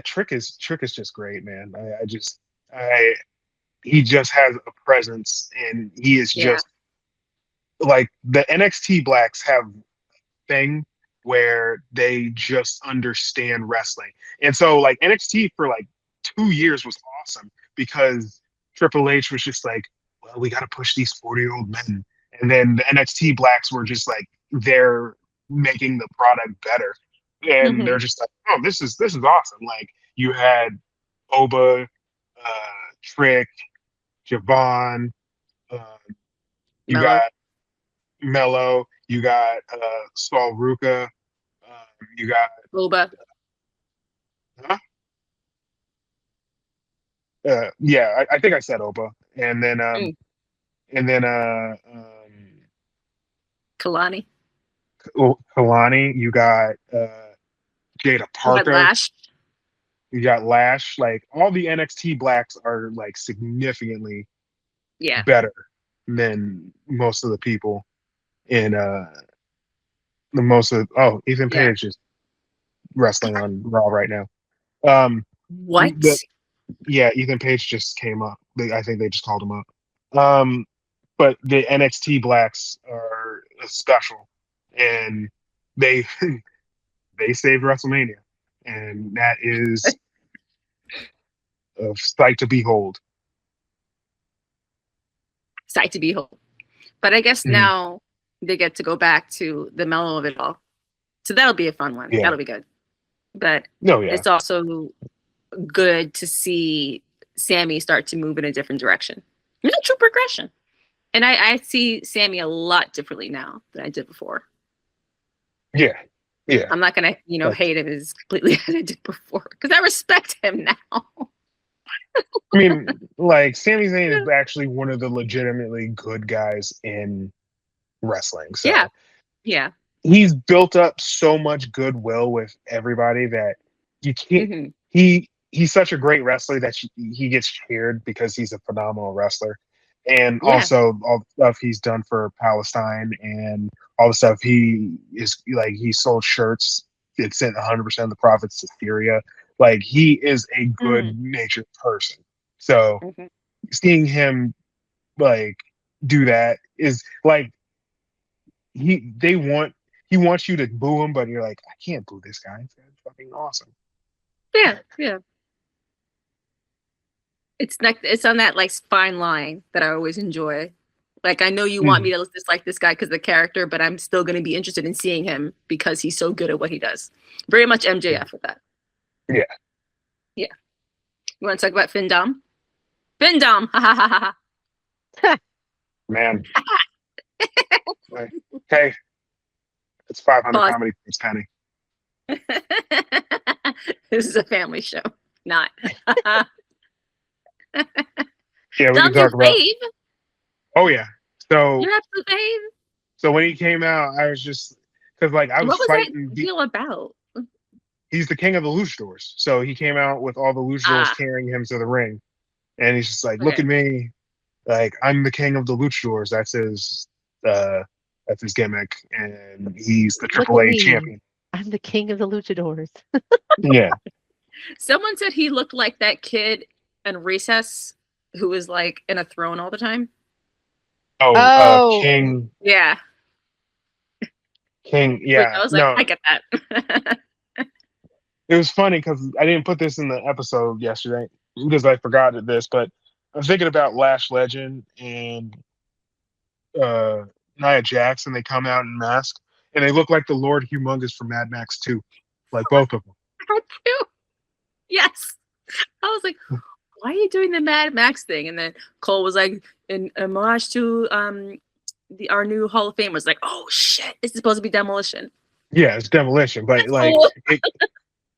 S7: Trick is just great, man. He just has a presence, and he is just like the NXT blacks have a thing where they just understand wrestling. And so like NXT for like 2 years was awesome because Triple H was just like, well, we got to push these 40-year-old men. And then the NXT blacks were just like, they're making the product better. And they're just like, oh, this is awesome. Like you had Oba, Trick, Javon, you
S8: Mello.
S7: got Mello, you got Saul Ruka, you got
S8: Boba.
S7: yeah, I think I said Oba, and then
S8: Kalani.
S7: Kalani, you got Jada Parker,
S8: Lash.
S7: you got Lash. Like all the NXT blacks are like significantly better than most of the people in Ethan Page is wrestling on Raw right now. Um,
S8: What?
S7: yeah, Ethan Page just came up. I think they just called him up. But the NXT Blacks are special, and they they saved WrestleMania, and that is a sight to behold.
S8: Sight to behold. But I guess
S7: Mhm.
S8: now they get to go back to the mellow of it all. So that'll be a fun one.
S7: Yeah.
S8: That'll be good. But
S7: No, yeah,
S8: it's also good to see Sammy start to move in a different direction. It's a true progression. And I see Sammy a lot differently now than I did before.
S7: yeah, yeah.
S8: I'm not gonna, hate him as completely as I did before because I respect him now.
S7: I mean, like Sami Zayn is actually one of the legitimately good guys in wrestling. So
S8: Yeah.
S7: he's built up so much goodwill with everybody that you can't.
S8: hmm
S7: He's such a great wrestler that he gets cheered because he's a phenomenal wrestler, and
S8: Yeah.
S7: also all the stuff he's done for Palestine and all the stuff he sold shirts. It sent 100% of the profits to Syria. Like he is a good natured person. So
S8: hmm
S7: seeing him like do that is like he wants you to boo him, but you're like, I can't boo this guy. This guy's fucking awesome.
S8: Yeah. It's on that like fine line that I always enjoy. Like I know you want me to dislike this guy because of the character, but I'm still going to be interested in seeing him because he's so good at what he does. Very much MJF with that.
S7: Yeah.
S8: You want to talk about Finn Dom? Finn Dom. Ha ha ha ha.
S7: Man. Hey, it's 500
S8: Pause.
S7: comedy. It's Penny.
S8: This is a family show. Not.
S7: Yeah, we can
S8: Dom's your
S7: talk about.
S8: fave.
S7: Oh yeah. So
S8: Your absolute fave.
S7: so when he came out, I was just because like I was
S8: What was
S7: fighting.
S8: that deal about?
S7: He's the king of the luchadors, so he came out with all the luchadors carrying him to the ring, and he's just like, "Look
S8: Okay.
S7: at me, like I'm the king of the luchadors." That's his gimmick, and he's the
S3: Look at
S7: AAA
S3: me.
S7: champion.
S3: I'm the king of the luchadors.
S7: Yeah.
S8: Someone said he looked like that kid in Recess who was like in a throne all the time.
S3: Oh.
S7: King.
S8: Yeah.
S7: King.
S8: Which
S7: Yeah.
S8: I was like,
S7: No,
S8: I get that.
S7: it was funny because I didn't put this in the episode yesterday because I forgot this, but I'm thinking about Lash Legend and Nia Jax, and they come out in mask, and they look like the Lord Humongous from Mad Max 2, like both of them.
S8: I do. Yes. I was like, why are you doing the Mad Max thing? And then Cole was like, in homage to our new Hall of Fame was like, oh shit, this is supposed to be Demolition.
S7: Yeah, it's Demolition, but
S8: That's
S7: like
S8: cool.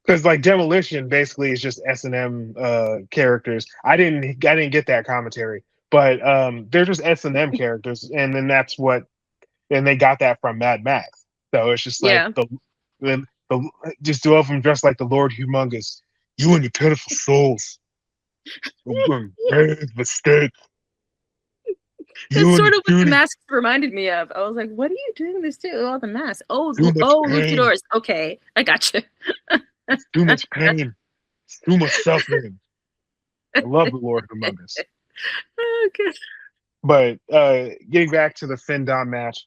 S7: because like Demolition basically is just S&M characters. I didn't get that commentary, but they're just S&M characters, and then and they got that from Mad Max. So it's just like
S8: Yeah.
S7: the just two of them dressed like the Lord Humongous. You and your pitiful souls. Grave mistake.
S8: That's
S7: You and
S8: sort
S7: your
S8: of what the
S7: duty.
S8: mask reminded me of. I was like, what are you doing this to? Oh, the mask. Oh,
S7: Too much pain.
S8: luchadors. Okay, I got you.
S7: It's too much pain. It's too much suffering. I love the Lord Humongous.
S8: Okay.
S7: But getting back to the Finn Dom match,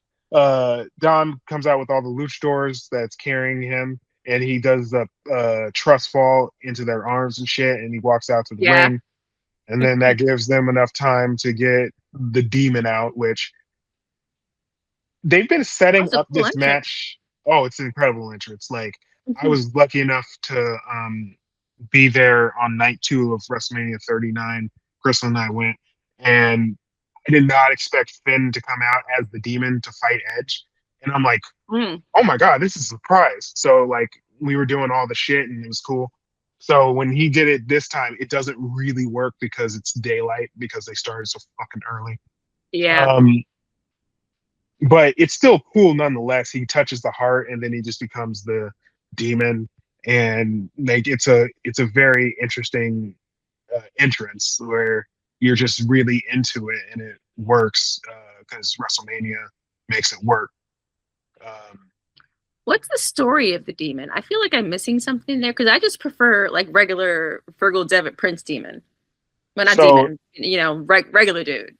S7: Dom comes out with all the luchadors that's carrying him, and he does the trust fall into their arms and shit, and he walks out to the
S8: Yeah.
S7: ring, and then that gives them enough time to get the demon out, which they've been setting
S8: That's a
S7: up
S8: cool
S7: this
S8: entrance.
S7: match. Oh, it's an incredible entrance. Like I
S8: Mhm.
S7: was lucky enough to be there on night 2 of WrestleMania 39. Crystal and I went, and I did not expect Finn to come out as the demon to fight Edge. And I'm like,
S8: Mm.
S7: oh my God, this is a surprise. So like we were doing all the shit and it was cool. So when he did it this time, it doesn't really work because it's daylight because they started so fucking early.
S8: Yeah.
S7: But it's still cool nonetheless. He touches the heart and then he just becomes the demon. And like it's a very interesting entrance where you're just really into it and it works because WrestleMania makes it work.
S8: What's the story of the demon? I feel like I'm missing something there because I just prefer like regular Virgil Devitt Prince demon. Well, not
S7: So
S8: demon, regular dude.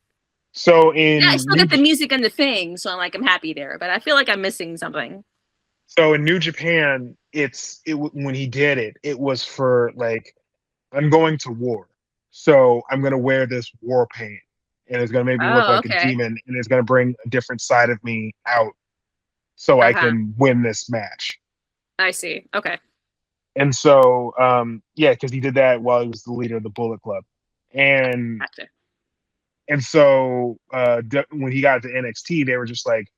S7: so
S8: Yeah, I
S7: in
S8: still get the music and the thing, so I'm happy there. But I feel like I'm missing something.
S7: New Japan, when he did it, it was for like, I'm going to war, so I'm gonna wear this war paint, and it's gonna make me look
S8: Oh,
S7: like a
S8: okay.
S7: demon, and it's gonna bring a different side of me out, so I
S8: Uh-huh.
S7: can win this match.
S8: I see. Okay.
S7: And so, yeah, because he did that while he was the leader of the Bullet Club, and
S8: Gotcha.
S7: so when he got to NXT, they were just like,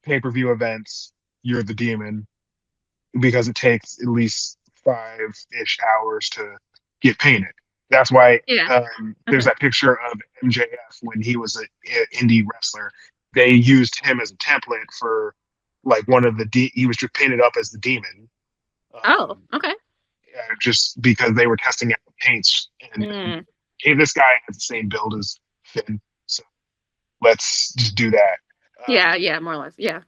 S7: pay-per-view events, you're the demon, because it takes at least 5-ish hours to get painted. That's why
S8: Yeah.
S7: there's
S8: Okay.
S7: that picture of MJF when he was an indie wrestler. They used him as a template for like one of he was just painted up as the demon.
S8: Oh,
S7: Um,
S8: okay.
S7: just because they were testing out the paints, and
S8: Mm.
S7: hey, this guy has the same build as Finn, so let's just do that.
S8: Yeah, yeah, more or less. Yeah.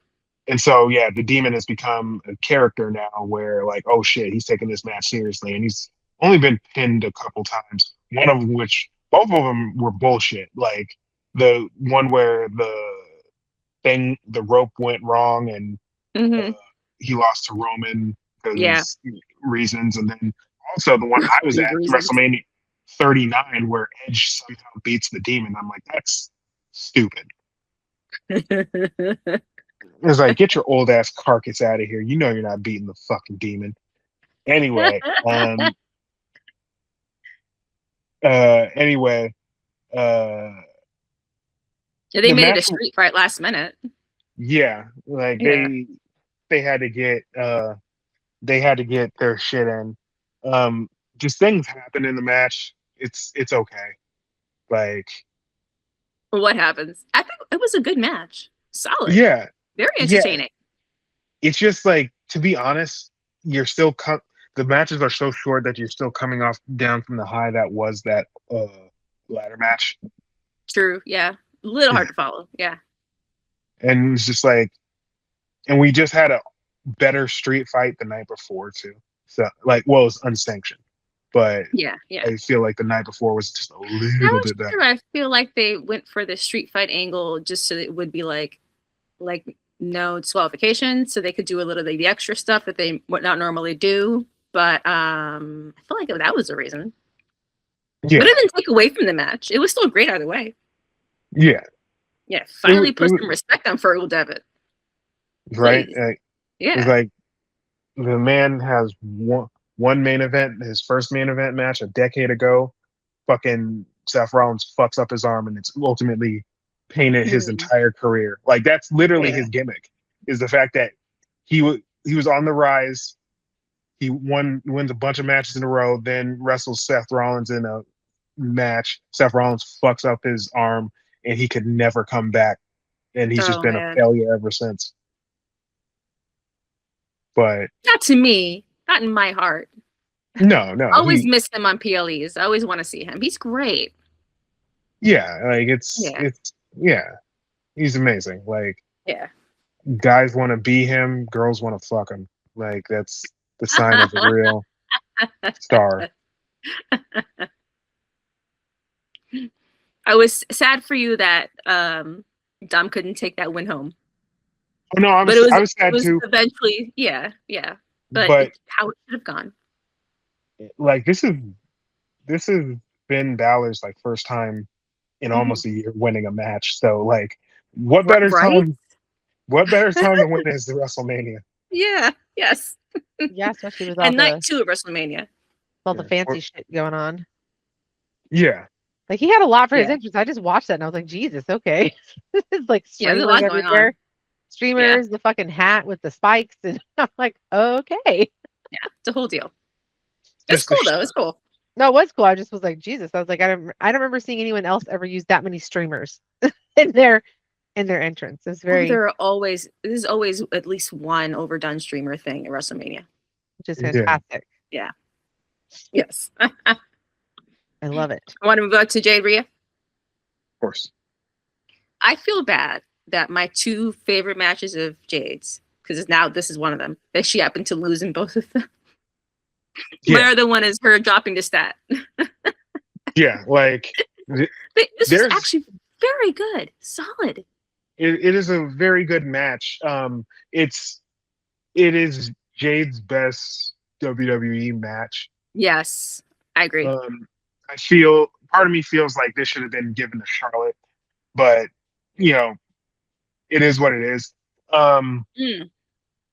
S7: And so, yeah, the demon has become a character now where, like, oh shit, he's taking this match seriously. And he's only been pinned a couple times, one of which, both of them were bullshit. Like, the one where the rope went wrong and uh,
S8: Mm-hmm.
S7: he lost to Roman
S8: Yeah.
S7: because reasons. And then also the one I was at,
S8: Reasons.
S7: WrestleMania 39, where Edge somehow beats the demon. I'm like, that's stupid. It's like, get your old ass carcass out of here. You know you're not beating the fucking demon. Anyway, anyway, uh,
S8: Yeah, they
S7: the
S8: made it a
S7: match,
S8: street fight last minute.
S7: yeah, like
S8: Yeah.
S7: they had to get their shit in. Just things happen in the match. It's okay. Like,
S8: What happens? I think it was a good match. Solid.
S7: yeah,
S8: Very
S7: yeah.
S8: entertaining.
S7: It's just like, to be honest, you're still the matches are so short that you're still coming off down from the high that was that ladder match.
S8: True. Yeah. A little
S7: Yeah.
S8: hard to follow. Yeah.
S7: And it's just like, and we just had a better street fight the night before too. So like, well, it's unsanctioned, but
S8: Yeah. Yeah.
S7: I feel like the night before was just a
S8: That
S7: little
S8: was
S7: bit better.
S8: true. I feel like they went for the street fight angle just so that it would be like no disqualification, so they could do a little of the extra stuff that they would not normally do. But I feel like that was the reason.
S7: Yeah,
S8: But it didn't take away from the match. It was still great either way.
S7: yeah,
S8: Yeah, finally put
S7: it,
S8: some respect on Fergal Devitt.
S7: right.
S8: Please.
S7: It's
S8: Yeah.
S7: like the man has one main event, his first main event match a decade ago. Fucking Seth Rollins fucks up his arm, and it's ultimately painted his
S8: Mm.
S7: entire career. Like, that's literally
S8: Yeah.
S7: his gimmick, is the fact that he was on the rise. He wins a bunch of matches in a row, then wrestles Seth Rollins in a match. Seth Rollins fucks up his arm, and he could never come back. And he's just
S8: Oh
S7: been a
S8: man.
S7: failure ever since. But
S8: Not to me. Not in my heart.
S7: no,
S8: Always miss him on PLEs. I always want to see him. He's great.
S7: yeah, like
S8: Yeah.
S7: yeah, he's amazing. Like,
S8: Yeah.
S7: guys want to be him, girls want to fuck him. Like, that's the sign of a real star.
S8: I was sad for you that Dom couldn't take that win home.
S7: Oh no,
S8: But it
S7: I was sad
S8: was
S7: too.
S8: eventually, yeah. But
S7: But
S8: it's how it should have gone.
S7: like, this is Ben Balor's like first time in
S8: Mhm.
S7: almost a year winning a match. So like, what better
S8: Right?
S7: time? What better time to win is the WrestleMania?
S8: Yeah. Yes.
S3: Yeah, especially with
S8: And night 2 of WrestleMania.
S3: all the
S7: Yeah.
S3: fancy shit going on.
S7: Yeah,
S3: Like, he had a lot for his
S8: Yeah.
S3: entrance. I just watched that and I was like, Jesus, okay. It's like
S8: Yeah, there's a
S3: streamers
S8: lot going
S3: everywhere.
S8: on.
S3: Streamers, the fucking hat with the spikes, and I'm like, okay.
S8: Yeah. It's a whole deal. It's
S7: just the
S8: cool though. It's cool.
S3: No, it was cool. I just was like, Jesus. I was like, I don't remember seeing anyone else ever use that many streamers in their entrance. It's very,
S8: There's always at least one overdone streamer thing at WrestleMania.
S3: which is
S7: Yeah.
S3: fantastic.
S8: Yeah. Yes.
S3: I love it.
S8: I want to move on to Jade Rhea.
S7: of course.
S8: I feel bad that my 2 favorite matches of Jade's because now this is one of them. That she happened to lose in both of them.
S7: Yeah.
S8: My other one is her dropping to stat.
S7: Yeah, like
S8: This was
S7: there's
S8: actually very good, solid.
S7: it is a very good match. It is Jade's best WWE match.
S8: Yes, I agree.
S7: I feel part of me feels like this should have been given to Charlotte, but you know, it is what it is.
S8: Mm.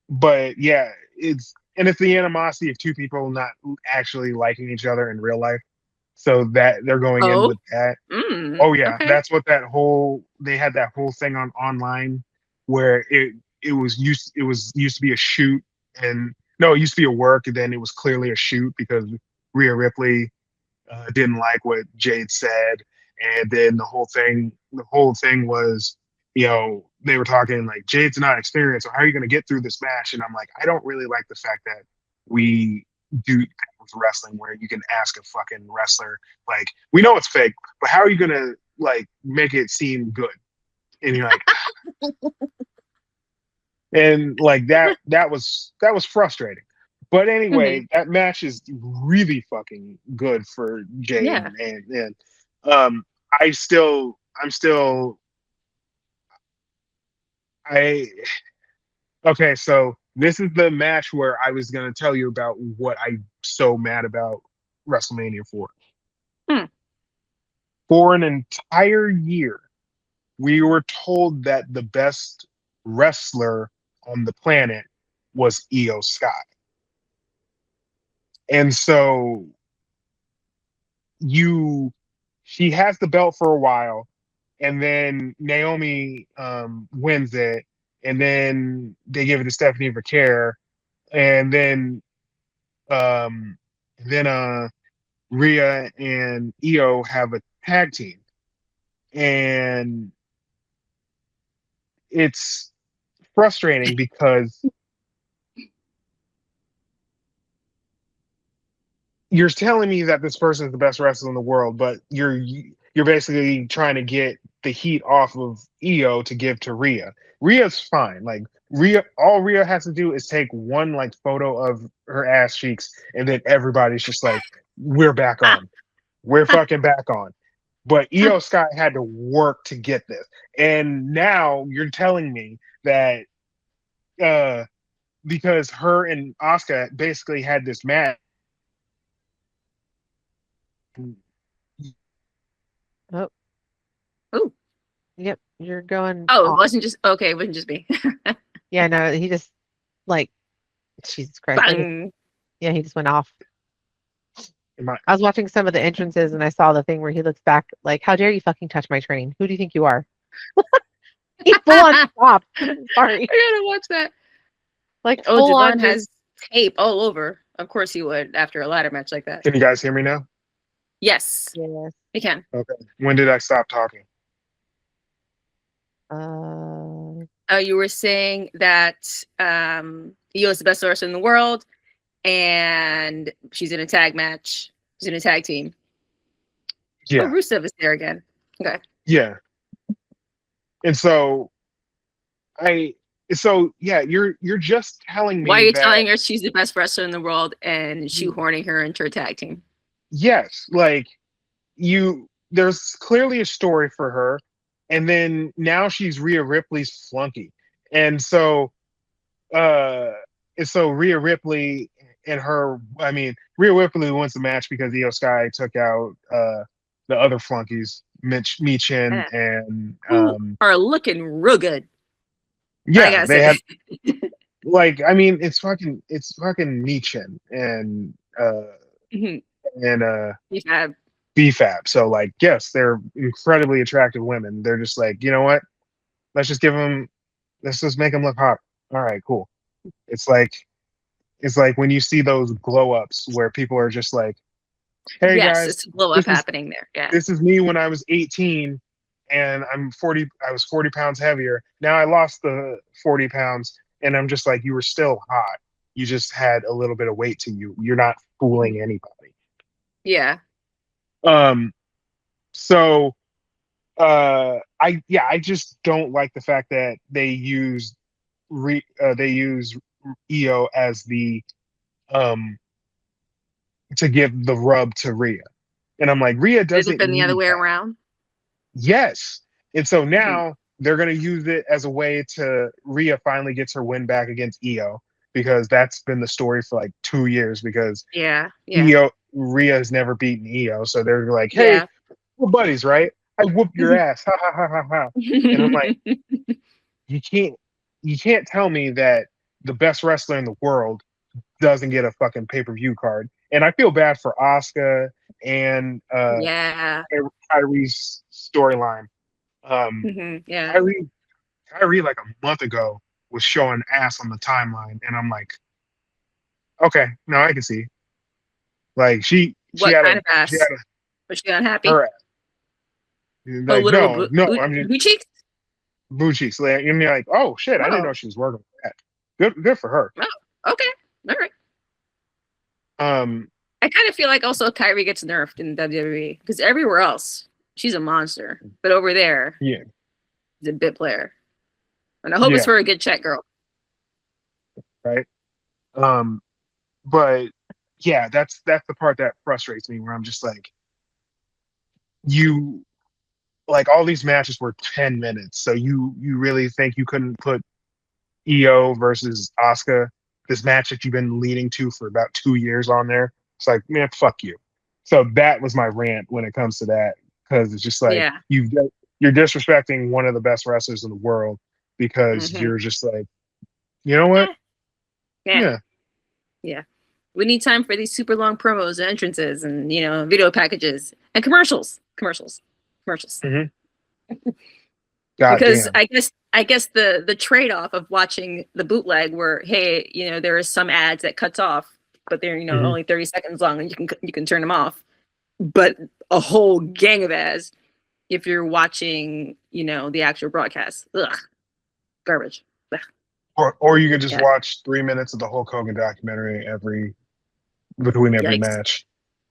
S7: But yeah, it's the animosity of two people not actually liking each other in real life. So that they're going in with that. Oh yeah,
S8: Okay.
S7: that's what they had that whole thing on online where it was used to be a shoot, and no, it used to be a work, and then it was clearly a shoot because Rhea Ripley didn't like what Jade said, and then the whole thing was, they were talking like Jade's not experienced, so how are you going to get through this match? And I'm like, I don't really like the fact that we do with wrestling where you can ask a fucking wrestler, like, we know it's fake, but how are you going to like make it seem good? And you're like, and like that was frustrating. But anyway, that match is really fucking good for Jade,
S8: Yeah.
S7: and I'm still okay. So this is the match where I was gonna tell you about what I'm so mad about WrestleMania 4. For an entire year, we were told that the best wrestler on the planet was Io Sky. And so she has the belt for a while, and then Naomi wins it, and then they give it to Stephanie Vaquer, and then um, Rhea and Io have a tag team, and it's frustrating because you're telling me that this person is the best wrestler in the world, but you're basically trying to get the heat off of Io to give to Rhea. Rhea's fine. Like all Rhea has to do is take one like photo of her ass cheeks, and then everybody's just like, we're back on. We're fucking back on. But Io Sky had to work to get this. And now you're telling me that because her and Asuka basically had this match.
S3: Oh,
S8: Ooh.
S3: yep, you're going
S8: Oh, it
S3: off.
S8: wasn't just okay. It wasn't just me.
S3: Yeah, no, he just like Jesus Christ.
S8: Bang.
S3: Yeah, he just went off.
S7: Am I-
S3: I was watching some of the entrances and I saw the thing where he looks back like, "How dare you fucking touch my train? Who do you think you are?" He full on stopped. Sorry,
S8: I gotta watch that.
S3: like
S8: Oh,
S3: full on
S8: Javon has tape all over. Of course he would after a ladder match like that.
S7: Can you guys hear me now?
S8: Yes,
S3: Yes.
S8: we can.
S7: Okay. When did I stop talking?
S8: You were saying that Io is the best wrestler in the world, and she's in a tag match. She's in a tag team.
S7: Yeah.
S8: Oh, Rusev is there again. Okay.
S7: Yeah. And so you're just telling me
S8: Why are you
S7: that,
S8: telling her she's the best wrestler in the world and shoehorning her into a tag team?
S7: yes, like there's clearly a story for her, and then now she's Rhea Ripley's flunky. And so Rhea Ripley Rhea Ripley wins the match because Io Sky took out the other flunkies, Michin and
S8: Who are looking real good. I
S7: yeah,
S8: gotta
S7: they
S8: say.
S7: had like, I mean, it's fucking Michin and
S8: Mhm. Yeah.
S7: BFAB. So like, yes, they're incredibly attractive women. They're just like, you know what? Let's just make them look hot. All right, cool. It's like when you see those glow ups where people are just like, hey
S8: Yes,
S7: guys,
S8: it's a blow up happening there. Yeah.
S7: this is me when I was 18 and I was 40 pounds heavier. Now I lost the 40 pounds and I'm just like, you were still hot. You just had a little bit of weight to you. You're not fooling anybody.
S8: Yeah.
S7: So I just don't like the fact that they used they use Io as the to give the rub to Rhea, and I'm like, Rhea
S8: It had
S7: doesn't
S8: been the other
S7: need
S8: way
S7: that.
S8: around.
S7: Yes, and so
S8: Mhm.
S7: now they're gonna use it as a way to Rhea finally gets her win back against Io, because that's been the story for like 2 years, because
S8: Yeah, yeah,
S7: Rhea has never beaten Io, so they're like, hey,
S8: yeah.
S7: we're buddies, right? I whooped your ass, ha ha ha ha ha. And I'm like, you can't tell me that the best wrestler in the world doesn't get a fucking pay-per-view card. And I feel bad for Asuka and
S8: Yeah.
S7: Kyrie's storyline. Um,
S8: Yeah.
S7: Kyrie like a month ago was showing ass on the timeline, and I'm like, okay, no, I can see. Like she
S8: What
S7: had
S8: kind
S7: a
S8: of ass? Was she unhappy?
S7: her
S8: A
S7: like
S8: literal
S7: no, I mean
S8: boot cheeks?
S7: Bucci. So like, you're like, oh shit, I didn't
S8: Oh,
S7: know she was working with that. Good for her.
S8: oh, okay. All right.
S7: Um,
S8: I kind of feel like also Kyrie gets nerfed in WWE because everywhere else she's a monster, but over there
S7: yeah,
S8: she's a bit player. And I hope it's
S7: yeah,
S8: for a good check, girl.
S7: right. Um, but yeah, that's the part that frustrates me, where I'm just like, you like all these matches were 10 minutes, so you really think you couldn't put Io versus Asuka, this match that you've been leading to for about 2 years, on there? It's like, man, fuck you. So that was my rant when it comes to that, because it's just like,
S8: Yeah.
S7: you're disrespecting one of the best wrestlers in the world, because
S8: Hmm.
S7: you're just like, you know what?
S8: Yeah. Yeah.
S7: Yeah,
S8: Yeah. We need time for these super long promos and entrances and video packages and commercials. Commercials.
S7: god
S8: Because
S7: damn.
S8: I guess the trade-off of watching the bootleg where, hey, there are some ads that cuts off, but they're
S7: Mhm.
S8: only 30 seconds long and you can turn them off. But a whole gang of ads if you're watching, the actual broadcast. Ugh. Garbage. Ugh.
S7: Or you could just
S8: Yeah.
S7: watch 3 minutes of the Hulk Hogan documentary between every
S8: Yikes.
S7: match.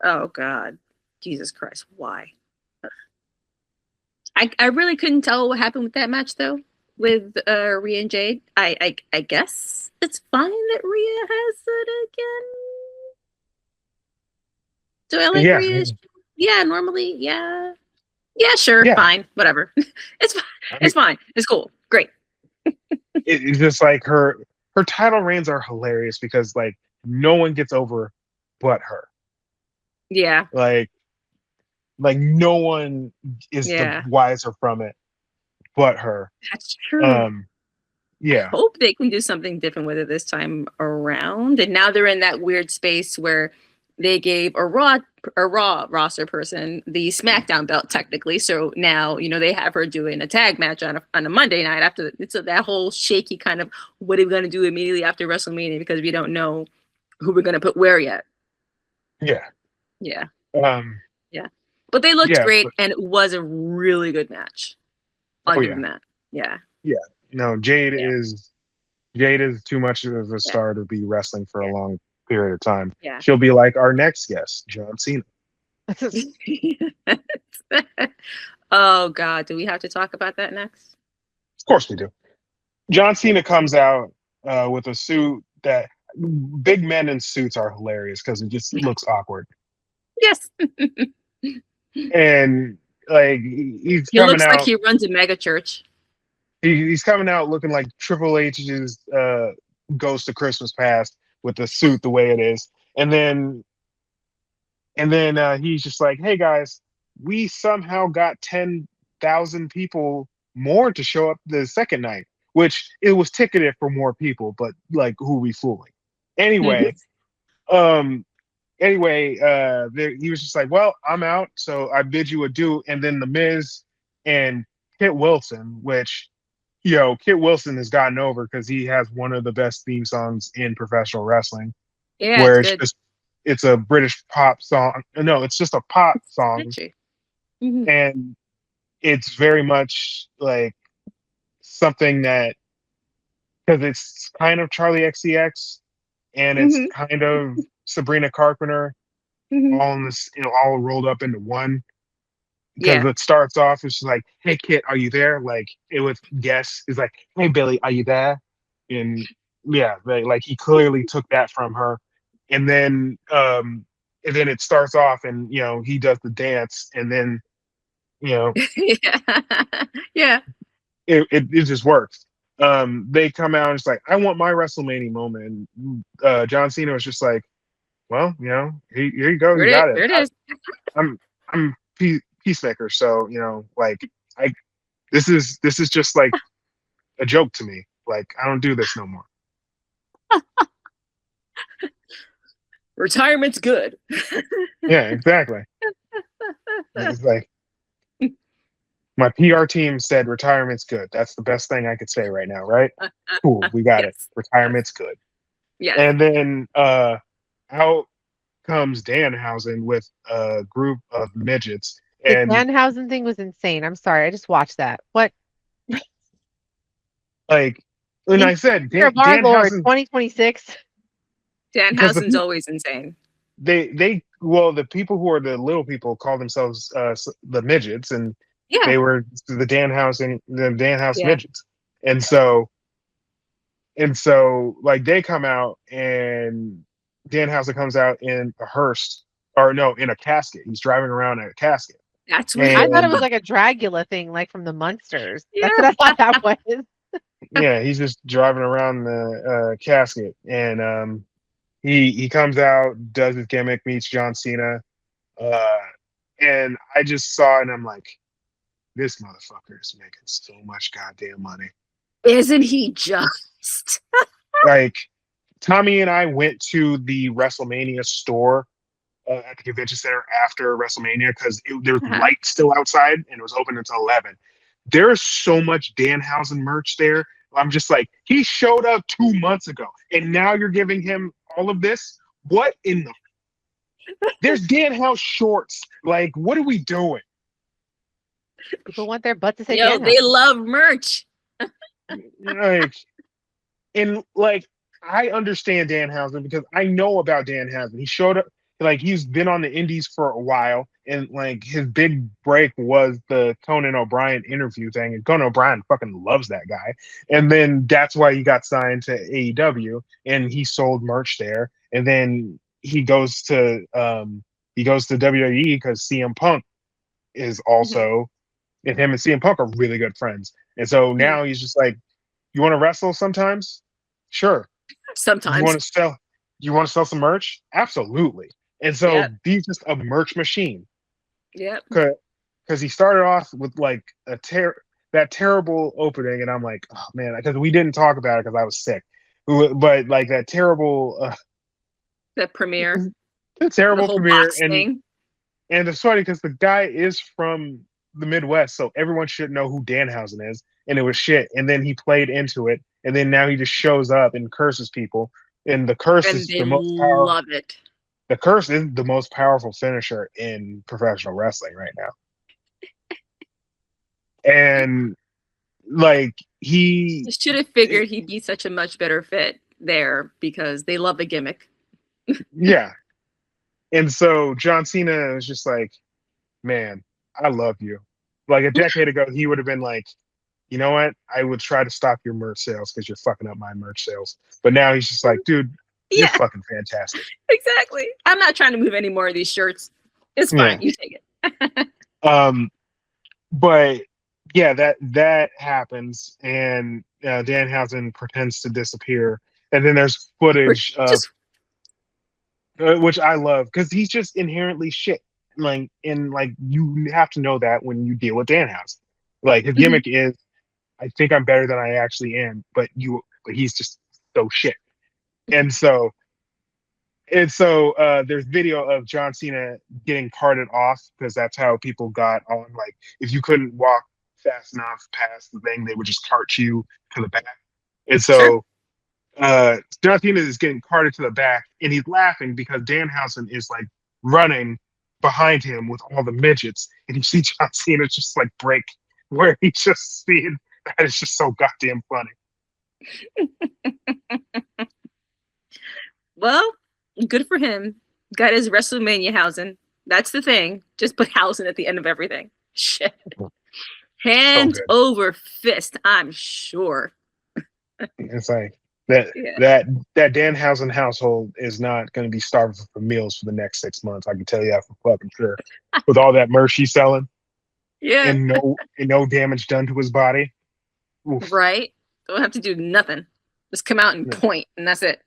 S8: Oh God. Jesus Christ. Why? I really couldn't tell what happened with that match though, with Rhea and Jade. I guess it's fine that Rhea has it again. Do I like
S7: Yeah,
S8: Rhea? Yeah, normally, yeah. Yeah, sure,
S7: yeah.
S8: fine, whatever. It's fine.
S7: I mean,
S8: It's fine. It's cool. Great.
S7: it's just like her title reigns are hilarious, because like no one gets over but her.
S8: Yeah.
S7: Like no one is the
S8: Yeah.
S7: wiser from it but her.
S8: That's true.
S7: Um,
S8: I
S7: yeah,
S8: hope they can do something different with it this time around. And now they're in that weird space where they gave a Raw roster person the SmackDown belt technically. So now they have her doing a tag match on a Monday night after it's that whole shaky kind of what are we going to do immediately after WrestleMania because we don't know who we're going to put where yet.
S7: yeah,
S8: Yeah,
S7: um,
S8: yeah. But they looked
S7: yeah,
S8: great
S7: but
S8: and it was a really good match. I'll
S7: oh
S8: give
S7: yeah,
S8: them that. Yeah,
S7: yeah. No,
S8: yeah,
S7: Jade is too much of a
S8: yeah,
S7: star to be wrestling for a long period of time.
S8: yeah.
S7: She'll be like our next guest, John Cena.
S8: Yeah. Oh God, do we have to talk about that next?
S7: Of course we do. John Cena comes out with a suit that big men in suits are hilarious, because it just looks awkward.
S8: Yes.
S7: And like he's
S8: He
S7: coming
S8: looks like
S7: out,
S8: he runs a mega church.
S7: he's coming out looking like Triple H's Ghost of Christmas Past, with the suit the way it is, and then he's just like, "Hey guys, we somehow got 10,000 people more to show up the second night, which it was ticketed for more people, but like, who we fooling?"
S8: Mhm.
S7: Anyway, he was just like, "Well, I'm out, so I bid you adieu." And then The Miz and Kit Wilson, which Kit Wilson has gotten over because he has one of the best theme songs in professional wrestling,
S8: Yeah, it's
S7: where
S8: good.
S7: it's a British pop song. No, it's just a pop song,
S8: Catchy. Mhm.
S7: and it's very much like something that, because it's kind of Charlie XCX and it's
S8: Mhm.
S7: kind of Sabrina Carpenter,
S8: Mhm.
S7: all in this, all rolled up into one. Because
S8: Yeah.
S7: it starts off, it's just like, "Hey Kit, are you there?" Like it was, "Yes." He's like, "Hey Billy, are you there?" And yeah, like he clearly took that from her. And then it starts off, and he does the dance, and then you know
S8: Yeah. Yeah.
S7: it just works. They come out and it's like, I want my WrestleMania moment. And John Cena was just like, well, here you go, you got it.
S8: There it is.
S7: I'm peacemaker, so like I this is just like a joke to me. Like I don't do this no more.
S8: Retirement's good.
S7: Yeah, exactly. It's like my PR team said retirement's good. That's the best thing I could say right now, right? Cool, we got it.
S8: Yes.
S7: Retirement's good.
S8: Yes.
S7: And then out comes Danhausen with a group of midgets.
S3: The
S7: And
S3: Danhausen thing was insane. I'm sorry. I just watched that. What?
S7: like when I said
S3: You're a bar lord,
S7: Danhausen,
S3: 2026.
S7: because
S8: Danhausen's always insane.
S7: the people who are the little people call themselves the midgets, and
S8: Yeah.
S7: they were the Danhouse
S8: Yeah.
S7: midgets. And so like they come out, and Danhausen comes out in a hearse, or no, in a casket. He's driving around in a casket.
S8: That's right.
S3: I thought it was
S7: And
S3: like a Dragula thing, like from the Munsters.
S8: Yeah.
S3: That's what I thought that was.
S7: yeah, he's just driving around the casket, and he comes out, does his gimmick, meets John Cena, and I just saw it, and I'm like, this motherfucker is making so much goddamn money.
S8: Isn't he just?
S7: Like, Tommy and I went to the WrestleMania store at the convention center after WrestleMania because there was
S8: Uh-huh.
S7: light still outside, and it was open until 11. There's so much Danhausen merch there. I'm just like, he showed up 2 months ago, and now you're giving him all of this? What in the? There's Danhouse shorts. Like, what are we doing?
S3: People want their butt to say
S8: Yo,
S3: Danhausen.
S8: they love merch.
S7: Like, and like, I understand Danhausen because I know about Danhausen. He showed up, like, he's been on the indies for a while, and like his big break was the Conan O'Brien interview thing, and Conan O'Brien fucking loves that guy. And then that's why he got signed to AEW, and he sold merch there. And then he goes to WWE because CM Punk is also, and him and CM Punk are really good friends. And so now he's just like, you want to wrestle sometimes? Sure.
S8: Sometimes.
S7: You want to sell some merch? Absolutely. And so
S8: Yep.
S7: he's just a merch machine.
S8: Yep.
S7: Because he started off with like that terrible opening, and I'm like, oh man, because we didn't talk about it because I was sick. But like that terrible,
S8: The premiere.
S7: the terrible
S8: The whole
S7: premiere,
S8: box thing.
S7: and it's funny because the guy is from the Midwest, so everyone should know who Danhausen is, and it was shit. And then he played into it, and then now he just shows up and curses people, and the curse
S8: And
S7: is
S8: they
S7: the most powerful.
S8: love it.
S7: The curse is the most powerful finisher in professional wrestling right now. And like
S8: I should have figured he'd be such a much better fit there because they love the gimmick.
S7: yeah. And so John Cena is just like, man, I love you. Like a decade ago, he would have been like, you know what? I would try to stop your merch sales because you're fucking up my merch sales. But now he's just like, dude, you're
S8: Yeah,
S7: fucking fantastic.
S8: exactly. I'm not trying to move any more of these shirts. It's fine. You take it.
S7: But yeah, that happens, and Danhausen pretends to disappear, and then there's footage of which I love because he's just inherently shit. Like, and like you have to know that when you deal with Danhausen. Like his gimmick is, I think I'm better than I actually am, but he's just so shit. And so there's video of John Cena getting carted off because that's how people got on. Like if you couldn't walk fast enough past the thing, they would just cart you to the back. And so John Cena is getting carted to the back, and he's laughing because Danhausen is like running behind him with all the midgets, and you see John Cena just like break where he's just seeing that is just so goddamn funny.
S8: Well, good for him. Got his WrestleMania housing. That's the thing. Just put housing at the end of everything. Shit. Hand
S7: good.
S8: over fist, I'm sure.
S7: It's like That
S8: Yeah.
S7: that Danhausen household is not going to be starving for meals for the next 6 months. I can tell you that for fucking sure. With all that merch he's selling
S8: Yeah.
S7: and no damage done to his body. Oof.
S8: Right. Don't have to do nothing. Just come out and
S7: Yeah.
S8: point, and that's it.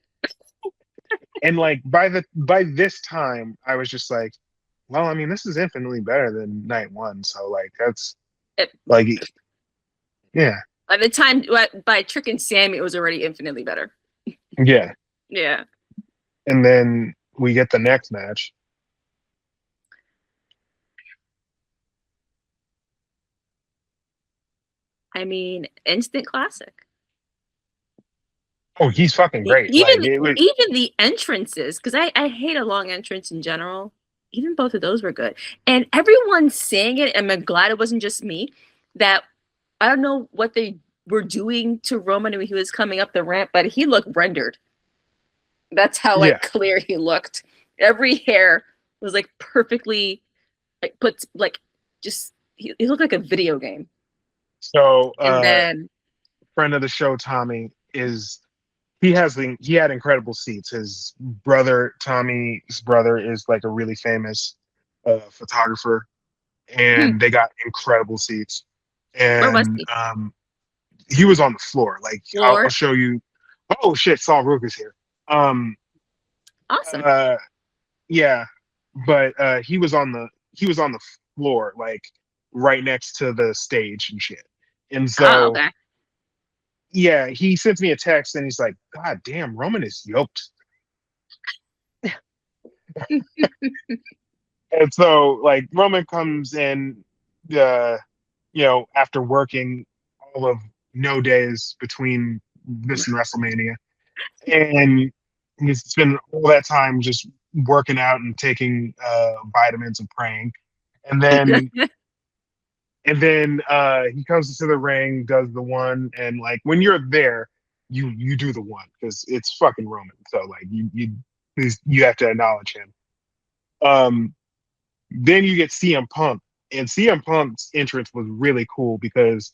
S7: And like by this time, I was just like, well, I mean, this is infinitely better than night one. So like that's
S8: It-
S7: like, yeah,
S8: By the time by Trick and Sammy, it was already infinitely better.
S7: yeah.
S8: Yeah.
S7: And then we get the next match.
S8: I mean, instant classic.
S7: Oh, he's fucking great. Like
S8: Even
S7: it was,
S8: even the entrances, because I hate a long entrance in general. Even both of those were good, and everyone sang it. And I'm glad it wasn't just me. That I don't know what they were doing to Roman when he was coming up the ramp, but he looked rendered. That's how
S7: yeah.
S8: clear he looked. Every hair was like perfectly put just he looked like a video game.
S7: So
S8: And then
S7: friend of the show, Tommy, he had incredible seats. His brother, Tommy's brother, is like a really famous photographer, and they got incredible seats.
S8: where was
S7: And
S8: he?
S7: he was on the floor. Like I'll
S8: Floor.
S7: show you. Oh shit, Saul Rook is here.
S8: Awesome.
S7: Yeah, but he was on the floor, like right next to the stage and shit. And
S8: Oh,
S7: so
S8: okay.
S7: yeah, he sends me a text and he's like, God damn, Roman is yoked. And so like Roman comes in after working all of no days between this and WrestleMania. And he's spent all that time just working out and taking vitamins and praying. And then he comes into the ring, does the one, and like when you're there, you do the one because it's fucking Roman. So like you have to acknowledge him. Then you get CM Punk, and CM Punk's entrance was really cool because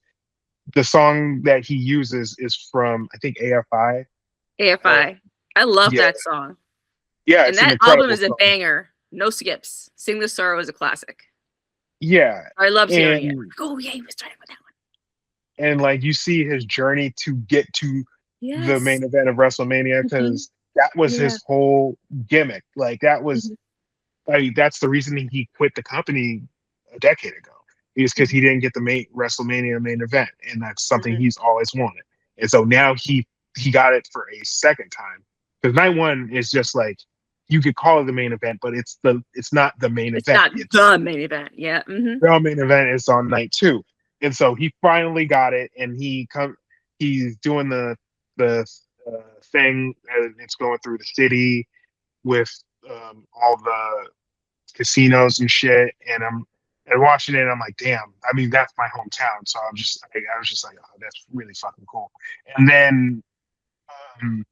S7: the song that he uses is from I think AFI.
S8: AFI. I love
S7: Yeah,
S8: that song.
S7: yeah,
S8: And
S7: it's an
S8: that album
S7: incredible
S8: is a
S7: song.
S8: banger. No skips. Sing the Star was a classic.
S7: Yeah,
S8: I loved hearing it.
S7: and
S8: Oh yeah, he was starting with that one.
S7: and like you see his journey to get to the
S8: Yes.
S7: main event of WrestleMania because that was
S8: Yeah.
S7: his whole gimmick. Like that was,
S8: Mhm.
S7: I mean, that's the reason he quit the company a decade ago. Is because he didn't get the WrestleMania main event, and that's something
S8: Mhm.
S7: he's always wanted. And so now he got it for a second time because night one is just like you could call it the main event, but it's not the main
S8: It's
S7: event.
S8: not the main event. Yeah. Mm-hmm.
S7: The main event is on night two, and so he finally got it, and he's doing the thing, and it's going through the city with all the casinos and shit, and I'm watching it, and I'm like, damn, I mean that's my hometown, so I was just like, oh, that's really fucking cool, and then. Um,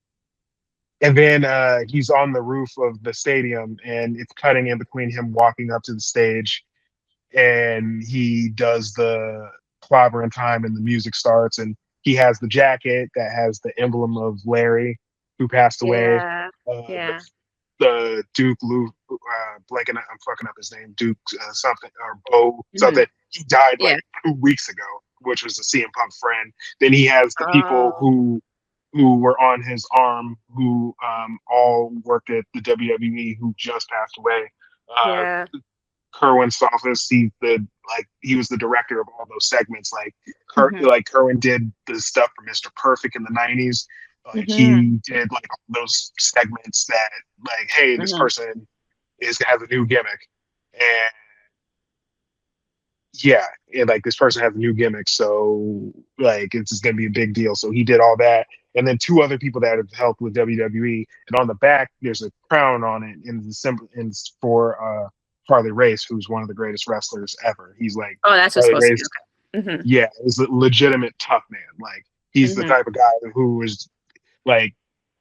S7: he's on the roof of the stadium, and it's cutting in between him walking up to the stage and he does the clobber in time and the music starts and he has the jacket that has the emblem of Larry who passed away.
S8: Yeah. Yeah.
S7: The Duke Lou blanking, I'm fucking up his name, Duke something or Bo
S8: Mhm.
S7: something. He died
S8: Yeah.
S7: like 2 weeks ago, which was a CM Punk friend. Then he has the people
S8: Oh.
S7: who were on his arm who all worked at the WWE who just passed away.
S8: Yeah.
S7: Kerwin's office. He was the director of all those segments.
S8: Mhm.
S7: Like Kerwin did the stuff for Mr. Perfect in the '90s. Like
S8: Mhm.
S7: he did like all those segments that like, hey, this
S8: Mhm.
S7: person has a new gimmick, and yeah, and like this person has a new gimmick, so like it's just gonna be a big deal. So he did all that, and then two other people that have helped with WWE, and on the back there's a crown on it in the symbol, and it's for Harley Race, who's one of the greatest wrestlers ever. He's like
S8: Oh, that's what's
S7: Harley
S8: supposed to be
S7: Race,
S8: okay. Mhm.
S7: yeah, is a legitimate tough man. Like he's the
S8: Mhm.
S7: type of guy who was like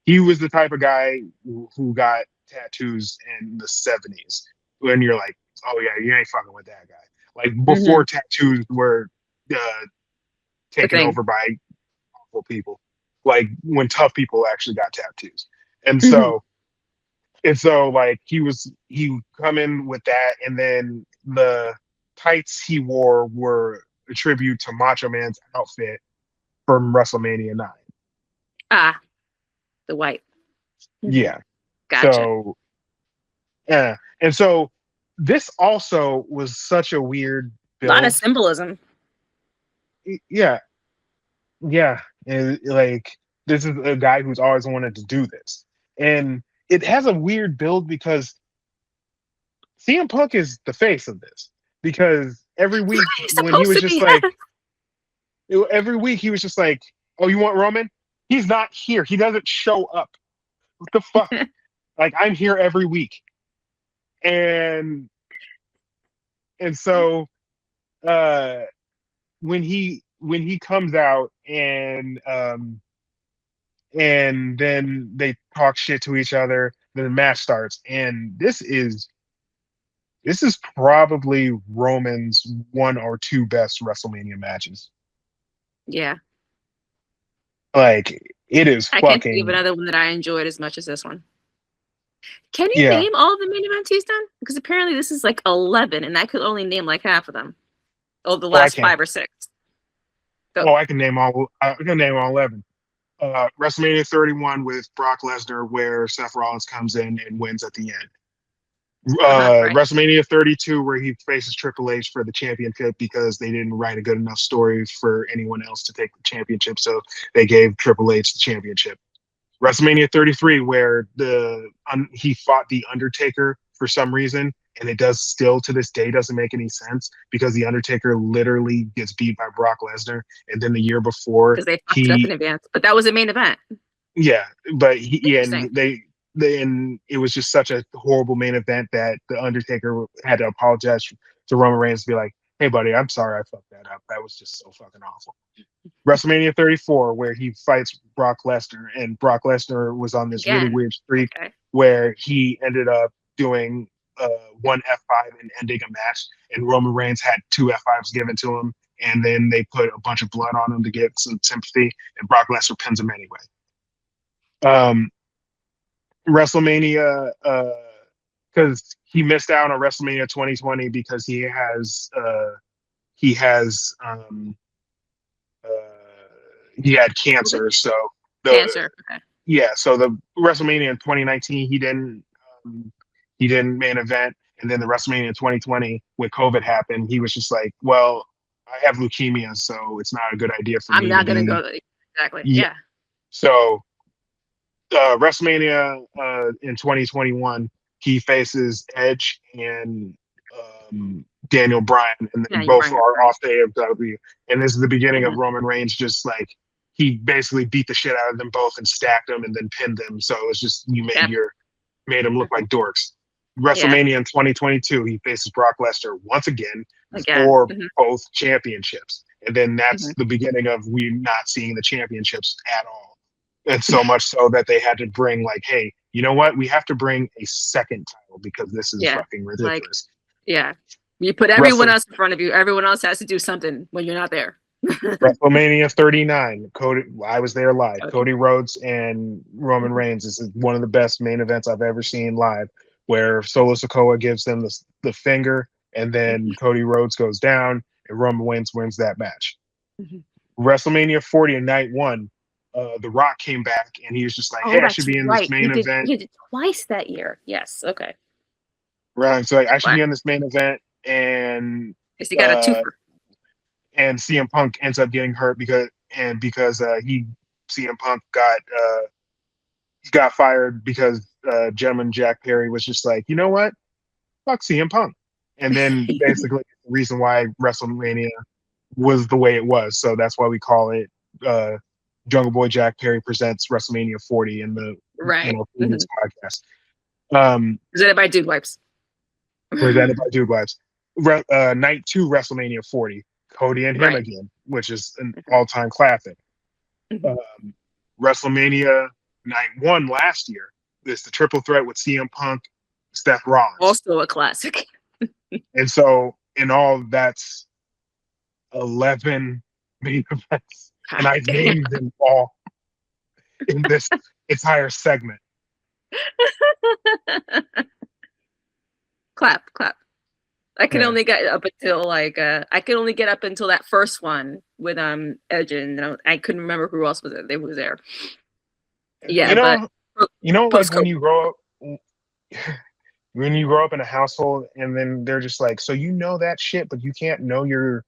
S7: he was the type of guy who got tattoos in the '70s when you're like, oh yeah, you ain't fucking with that guy. Like
S8: Mhm.
S7: before tattoos were uh,
S8: The
S7: taken
S8: thing.
S7: over by awful people. like when tough people actually got tattoos. And
S8: Mhm.
S7: so like he would come in with that, and then the tights he wore were a tribute to Macho Man's outfit from WrestleMania 9.
S8: Ah, the white.
S7: Yeah.
S8: Gotcha.
S7: So yeah. And so this also was such a weird
S8: A lot of
S7: build.
S8: symbolism.
S7: Yeah. Yeah. And like this is a guy who's always wanted to do this. And it has a weird build because CM Punk is the face of this. Because every week
S8: He's
S7: when he
S8: supposed
S7: was
S8: to
S7: just
S8: be.
S7: like every week he was just like, "Oh, you want Roman? He's not here. He doesn't show up. What the fuck? Like I'm here every week." And so when he comes out and then they talk shit to each other, then the match starts, and this is probably Roman's one or two best WrestleMania matches.
S8: Yeah.
S7: Like it is
S8: I can't think of
S7: fucking
S8: another one that I enjoyed as much as this one. Can you
S7: yeah.
S8: name all the main events he's done? Because apparently this is like 11, and I could only name like half of them. Oh, the
S7: Oh, I
S8: last
S7: can.
S8: 5 or 6. Go.
S7: Oh, I can name all. I can name all 11. WrestleMania 31 with Brock Lesnar, where Seth Rollins comes in and wins at the end.
S8: Right.
S7: WrestleMania 32, where he faces Triple H for the championship because they didn't write a good enough story for anyone else to take the championship, so they gave Triple H the championship. WrestleMania 33, where he fought the Undertaker for some reason, and it does still to this day doesn't make any sense because the Undertaker literally gets beat by Brock Lesnar, and then the year before
S8: Because they fucked it up in advance. But that was a main event.
S7: but
S8: Interesting.
S7: and it was just such a horrible main event that the Undertaker had to apologize to Roman Reigns to be like, "Hey, buddy, I'm sorry I fucked that up. That was just so fucking awful." WrestleMania 34, where he fights Brock Lesnar, and Brock Lesnar was on this really
S8: Again.
S7: weird streak
S8: Okay.
S7: where he ended up doing one F5 and ending a match, and Roman Reigns had 2 F5s given to him, and then they put a bunch of blood on him to get some sympathy, and Brock Lesnar pins him anyway. WrestleMania, because he missed out on WrestleMania 2020 because he had cancer. So
S8: Cancer. Okay.
S7: so the WrestleMania in 2019 he didn't main event, and then the WrestleMania in 2020 when COVID happened, he was just like, "Well, I have leukemia, so it's not a good idea for me."
S8: I'm not going to go there. Exactly. Yeah.
S7: So WrestleMania in 2021, he faces Edge and Daniel Bryan, and then both are off the AEW. And this is the beginning of Roman Reigns just like he basically beat the shit out of them both and stacked them and then pinned them. So it's just you made them look like dorks. WrestleMania in 2022, he faces Brock Lesnar once again for both championships. And then that's the beginning of we not seeing the championships at all. And so much so that they had to bring like, hey, you know what? We have to bring a second title because this is fucking ridiculous.
S8: You put everyone else in front of you. Everyone else has to do something when you're not there.
S7: WrestleMania 39. I was there live. Cody Rhodes and Roman Reigns. This is one of the best main events I've ever seen live, where Solo Sikoa gives them the finger, and then Cody Rhodes goes down, and Roman Reigns wins that match. WrestleMania 40 and night 1. The Rock came back, and he was just like, "Hey, I should be in this main event."
S8: He did twice that year. Yes. Okay.
S7: Right. So I should be in this main event, and
S8: he got a twofer.
S7: And CM Punk ends up getting hurt because CM Punk got fired because gentleman Jack Perry was just like, you know what, fuck CM Punk, and then basically the reason why WrestleMania was the way it was. So that's why we call it Jungle Boy Jack Perry presents WrestleMania 40 in the previous podcast.
S8: Presented by Dude Wipes.
S7: Presented by Dude Wipes. Night 2 WrestleMania 40. Cody and him again, which is an all-time classic. WrestleMania Night 1 last year. It's the triple threat with CM Punk, Seth Rollins.
S8: Also a classic.
S7: And so in all, that's 11 main events. And I named them all. in this entire segment.
S8: Clap, clap. I can
S7: Yeah.
S8: only get up until that first one with Edge, and I couldn't remember who else was there. They was there. Yeah,
S7: You
S8: but
S7: know, like when
S8: post-COVID.
S7: you grow up, when you grow up in a household, and then they're just like, so you know that shit, but you can't know you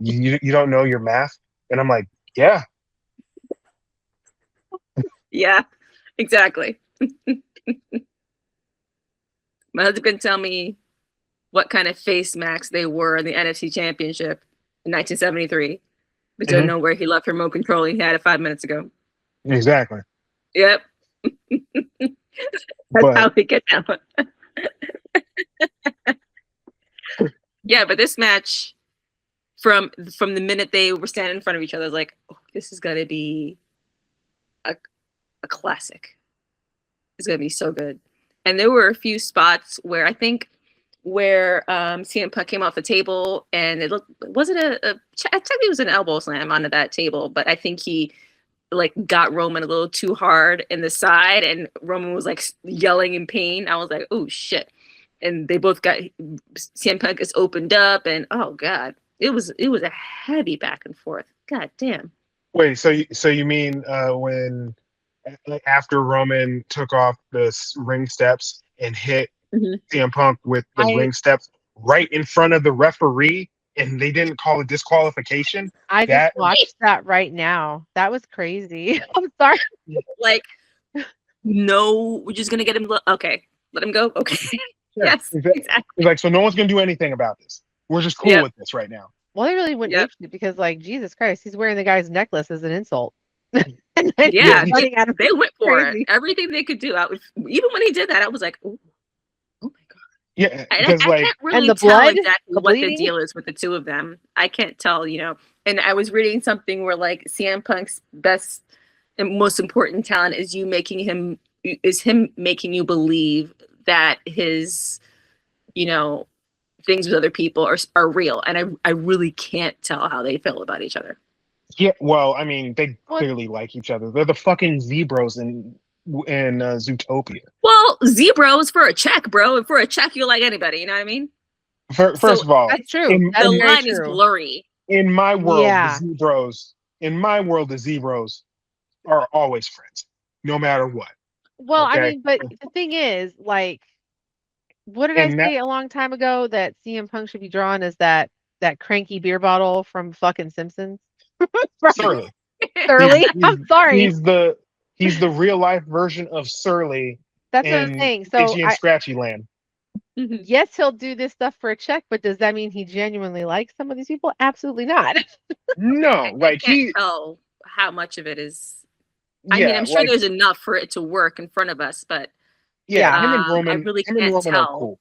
S7: don't know your math, and I'm like, yeah,
S8: Yeah, exactly. My husband tell me what kind of face masks they were in the NFC Championship in 1973. But don't
S7: Mhm.
S8: know where he left remote control. He had it 5 minutes ago.
S7: exactly.
S8: Yep, that's how
S7: But
S8: we get down. Yeah, but this match, from the minute they were standing in front of each other, I was like, oh, this is gonna be a classic. It's gonna be so good. And there were a few spots where I think CM Punk came off the table, and it looked, was it I think it was an elbow slam onto that table, but I think he like got Roman a little too hard in the side, and Roman was like yelling in pain. I was like, oh shit. And they both got, CM Punk is opened up, and oh god, it was a heavy back and forth. God damn.
S7: wait, so you mean when after Roman took off the ring steps and hit
S8: Mhm.
S7: CM Punk with the
S3: I
S7: ring steps right in front of the referee, and they didn't call it disqualification?
S3: I just
S7: That
S3: watched that right now. That was crazy. I'm sorry.
S8: Like, no, we're just gonna get him. Okay, let him go. Okay.
S7: yeah,
S8: Yes,
S7: exactly.
S8: exactly.
S7: It's like, so no one's gonna do anything about this. We're just cool
S8: Yep.
S7: with this right now.
S3: Well, they really went
S8: Yep.
S3: apeshit because, like, Jesus Christ, he's wearing the guy's necklace as an insult. And then
S8: Yeah,
S3: he's running at him.
S8: they went for
S3: Crazy.
S8: it. Everything they could do. Even when he did that, I was like, oh my god.
S7: Yeah,
S8: I
S7: because like
S8: can't really
S3: the
S8: tell
S3: blood,
S8: exactly
S3: the
S8: what the
S3: bleeding.
S8: deal is with the two of them. I can't tell, And I was reading something where like CM Punk's best and most important talent is him making you believe that his, things with other people are real. And I really can't tell how they feel about each other.
S7: yeah, well, I mean, they
S3: Well,
S7: clearly like each other. They're the fucking Zebros in Zootopia.
S8: Well, Zebro is for a check, bro. And for a check, you like anybody. You know what I mean?
S7: First
S8: So
S7: of all,
S3: that's true.
S7: in,
S3: That's
S8: the
S7: in,
S3: very
S8: line is
S3: true.
S8: blurry.
S7: in my world,
S3: Yeah.
S7: the Zebros are always friends, no matter what.
S3: Well, I
S7: Okay,
S3: mean, but the thing is, like, what did I
S7: and that
S3: say a long time ago that CM Punk should be drawn as that cranky beer bottle from fucking Simpsons? From
S7: Surly,
S3: Surly.
S7: he's,
S3: I'm sorry.
S7: he's the real life version of Surly
S3: That's what I'm
S7: in
S3: saying. So
S7: Itchy and Scratchy Land.
S3: yes, he'll do this stuff for a check, but does that mean he genuinely likes some of these people? Absolutely not.
S7: No,
S8: I
S7: like
S8: can't
S7: he,
S8: tell how much of it is. I mean,
S7: yeah,
S8: I'm sure
S7: like
S8: there's enough for it to work in front of us, but
S7: yeah,
S3: Yeah.
S8: I really
S7: him and
S8: can't
S7: Roman are
S8: tell.
S7: cool.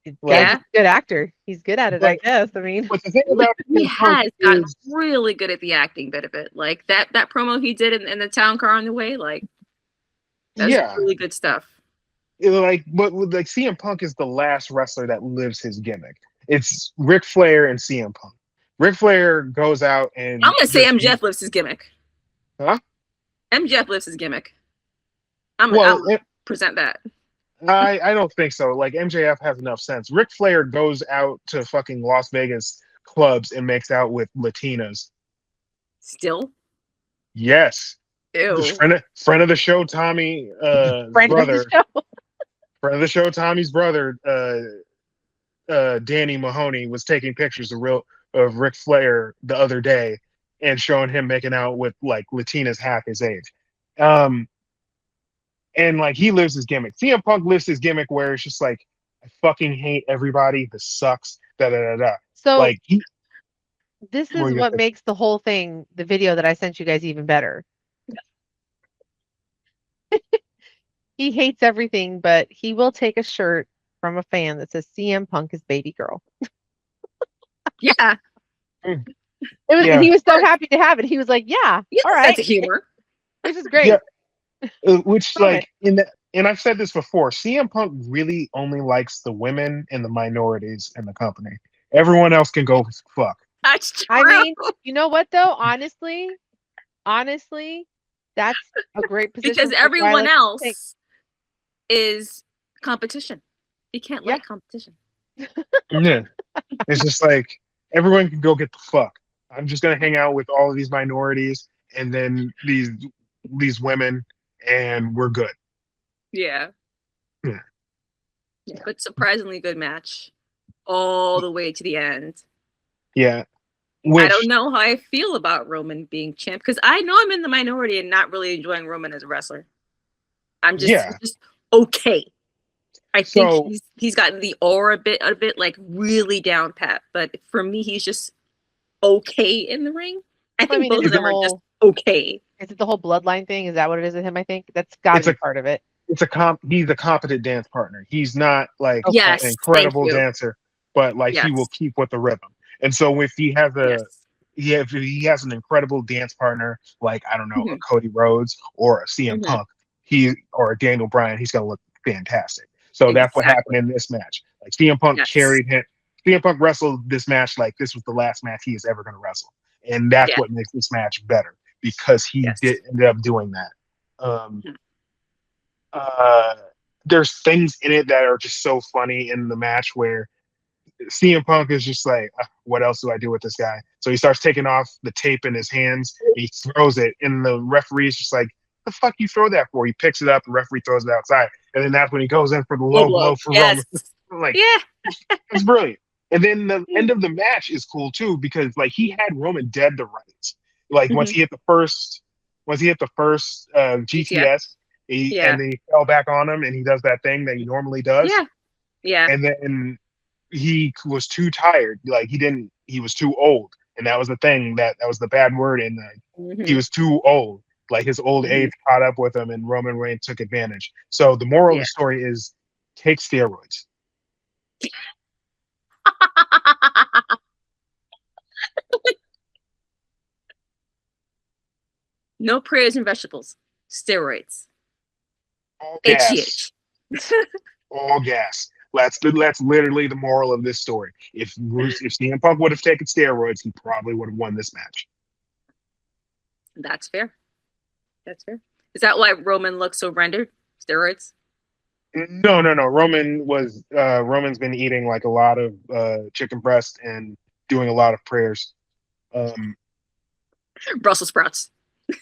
S3: Guy's
S8: Yeah,
S3: a good actor. He's good at it, I
S7: But
S3: guess. I mean,
S7: but the thing about
S8: he
S7: CM Punk
S8: has gotten
S7: is,
S8: really good at the acting bit of it. Like that promo he did in the town car on the way, like that's
S7: yeah,
S8: really good stuff.
S7: like CM Punk is the last wrestler that lives his gimmick. It's Ric Flair and CM Punk. Ric Flair goes out and
S8: I'm gonna say
S7: just,
S8: MJF lifts his gimmick.
S7: huh?
S8: MJF lifts his gimmick.
S7: Well,
S8: I'm present that.
S7: I don't think so. Like MJF has enough sense. Ric Flair goes out to fucking Las Vegas clubs and makes out with Latinas.
S8: Still,
S7: Yes. This
S8: ew.
S7: friend of the show, Tommy
S3: friend of
S7: brother.
S3: the show.
S7: Friend of the show, Tommy's brother, Danny Mahoney, was taking pictures of Ric Flair the other day and showing him making out with like Latinas half his age. And like he lives his gimmick. CM Punk lives his gimmick where it's just like, I fucking hate everybody. This sucks. Da da da da.
S3: So
S7: Like
S3: this
S7: what
S3: is
S7: you
S3: what
S7: gonna
S3: makes the whole thing, the video that I sent you guys, even better. He hates everything, but he will take a shirt from a fan that says CM Punk is baby girl.
S8: Yeah,
S3: And
S7: Yeah.
S3: he was so happy to have it. He was like, "Yeah,
S8: he has
S3: all
S8: a
S3: right,
S8: sense of humor.
S3: this is great."
S7: Yeah. Which
S3: Love
S7: like and I've said this before, CM Punk really only likes the women and the minorities in the company. Everyone else can go fuck.
S8: That's true.
S3: I mean, you know what though? Honestly, That's a great position
S8: because
S3: for a guy
S8: everyone
S3: like him to take.
S8: else is competition. You can't
S3: Yeah.
S8: like competition.
S7: Yeah. It's just like everyone can go get the fuck. I'm just gonna hang out with all of these minorities and then these women, and we're good.
S8: Yeah.
S7: Yeah.
S8: Yeah, but surprisingly good match all the way to the end.
S7: Yeah.
S8: I
S7: Which
S8: don't know how I feel about Roman being champ because I know I'm in the minority and not really enjoying Roman as a wrestler. I'm
S7: yeah.
S8: just okay. I think
S7: So
S8: he's gotten the aura a bit like really down pat, but for me, he's just okay in the ring. I
S3: I
S8: think
S3: mean,
S8: both
S3: is
S8: of
S3: it the
S8: them are just
S3: whole
S8: okay.
S3: is it the whole bloodline thing? Is that what it is with him? I think that's got to
S7: it's
S3: be
S7: a
S3: part of it.
S7: he's a competent dance partner. He's not like
S3: Okay.
S7: an
S8: Yes, thank
S7: incredible
S8: you.
S7: dancer, but like he will
S8: Yes,
S7: keep with the rhythm. And so if he has
S8: yes.
S7: if he has an incredible dance partner, like I don't know, a
S8: Mhm,
S7: Cody Rhodes or a CM
S8: mhm.
S7: Punk, or a Daniel Bryan, he's gonna look fantastic. So that's what happened
S8: Exactly.
S7: in this match. Like CM Punk
S8: Yes.
S7: carried him. CM Punk wrestled this match like this was the last match he is ever gonna wrestle, and that's
S8: Yeah.
S7: what makes this match better because he did
S8: Yes.
S7: end up doing that. Um,
S8: Mhm.
S7: uh, there's things in it that are just so funny in the match where CM Punk is just like, what else do I do with this guy? So he starts taking off the tape in his hands and he throws it, and the referee is just like, the fuck you throw that for? He picks it up, the referee throws it outside, and then that's when he goes in for the
S8: Low
S7: low blow
S8: blow.
S7: for
S8: Yes.
S7: Roman. Like,
S8: Yeah.
S7: it's brilliant. And then the end of the match is cool too because like he had Roman dead to rights. Like
S8: Mhm.
S7: once he hit the first
S8: GTS.
S7: GTS,
S8: Yeah.
S7: and then he fell back on him, and he does that thing that he normally does,
S8: Yeah. Yeah.
S7: and then he was too tired. Like he was too old, and that was the thing that was the bad word. And he
S8: Mhm,
S7: was too old. Like his old
S8: mhm.
S7: age caught up with him, and Roman Reigns took advantage. So the moral of
S8: Yeah.
S7: the story is take steroids.
S8: No prayers and vegetables. Steroids.
S7: All gas.
S8: HGH.
S7: All gas. That's literally the moral of this story. If CM Punk would have taken steroids, he probably would have won this match.
S8: That's fair. That's fair. Is that why Roman looks so rendered? Steroids?
S7: No. Roman's been eating like a lot of chicken breast and doing a lot of prayers. Um,
S8: Brussels sprouts.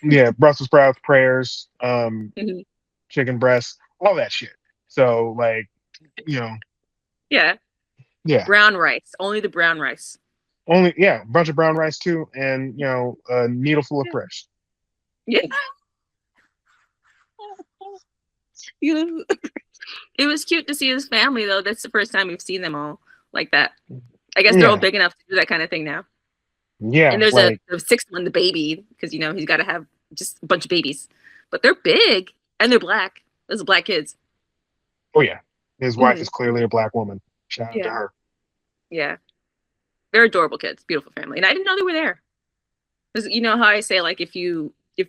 S7: yeah, Brussels sprouts, prayers,
S8: Mhm.
S7: chicken breast, all that shit. So like, you know,
S8: Yeah.
S7: yeah,
S8: Brown rice. Only the brown rice.
S7: a bunch of brown rice too, and a needle full of prayers.
S8: Yeah. You- It was cute to see his family though. That's the first time we've seen them all like that. I guess they're all
S7: Yeah,
S8: big enough to do that kind of thing now.
S7: yeah,
S8: And there's
S7: like
S8: a sixth one, the baby, because he's got to have just a bunch of babies. But they're big and they're black. Those are black kids.
S7: oh yeah, his wife
S8: Mhm.
S7: is clearly a black woman. Shout out to
S8: Yeah.
S7: her.
S8: Yeah. They're adorable kids. Beautiful family. And I didn't know they were there. Because you know how I say, like, if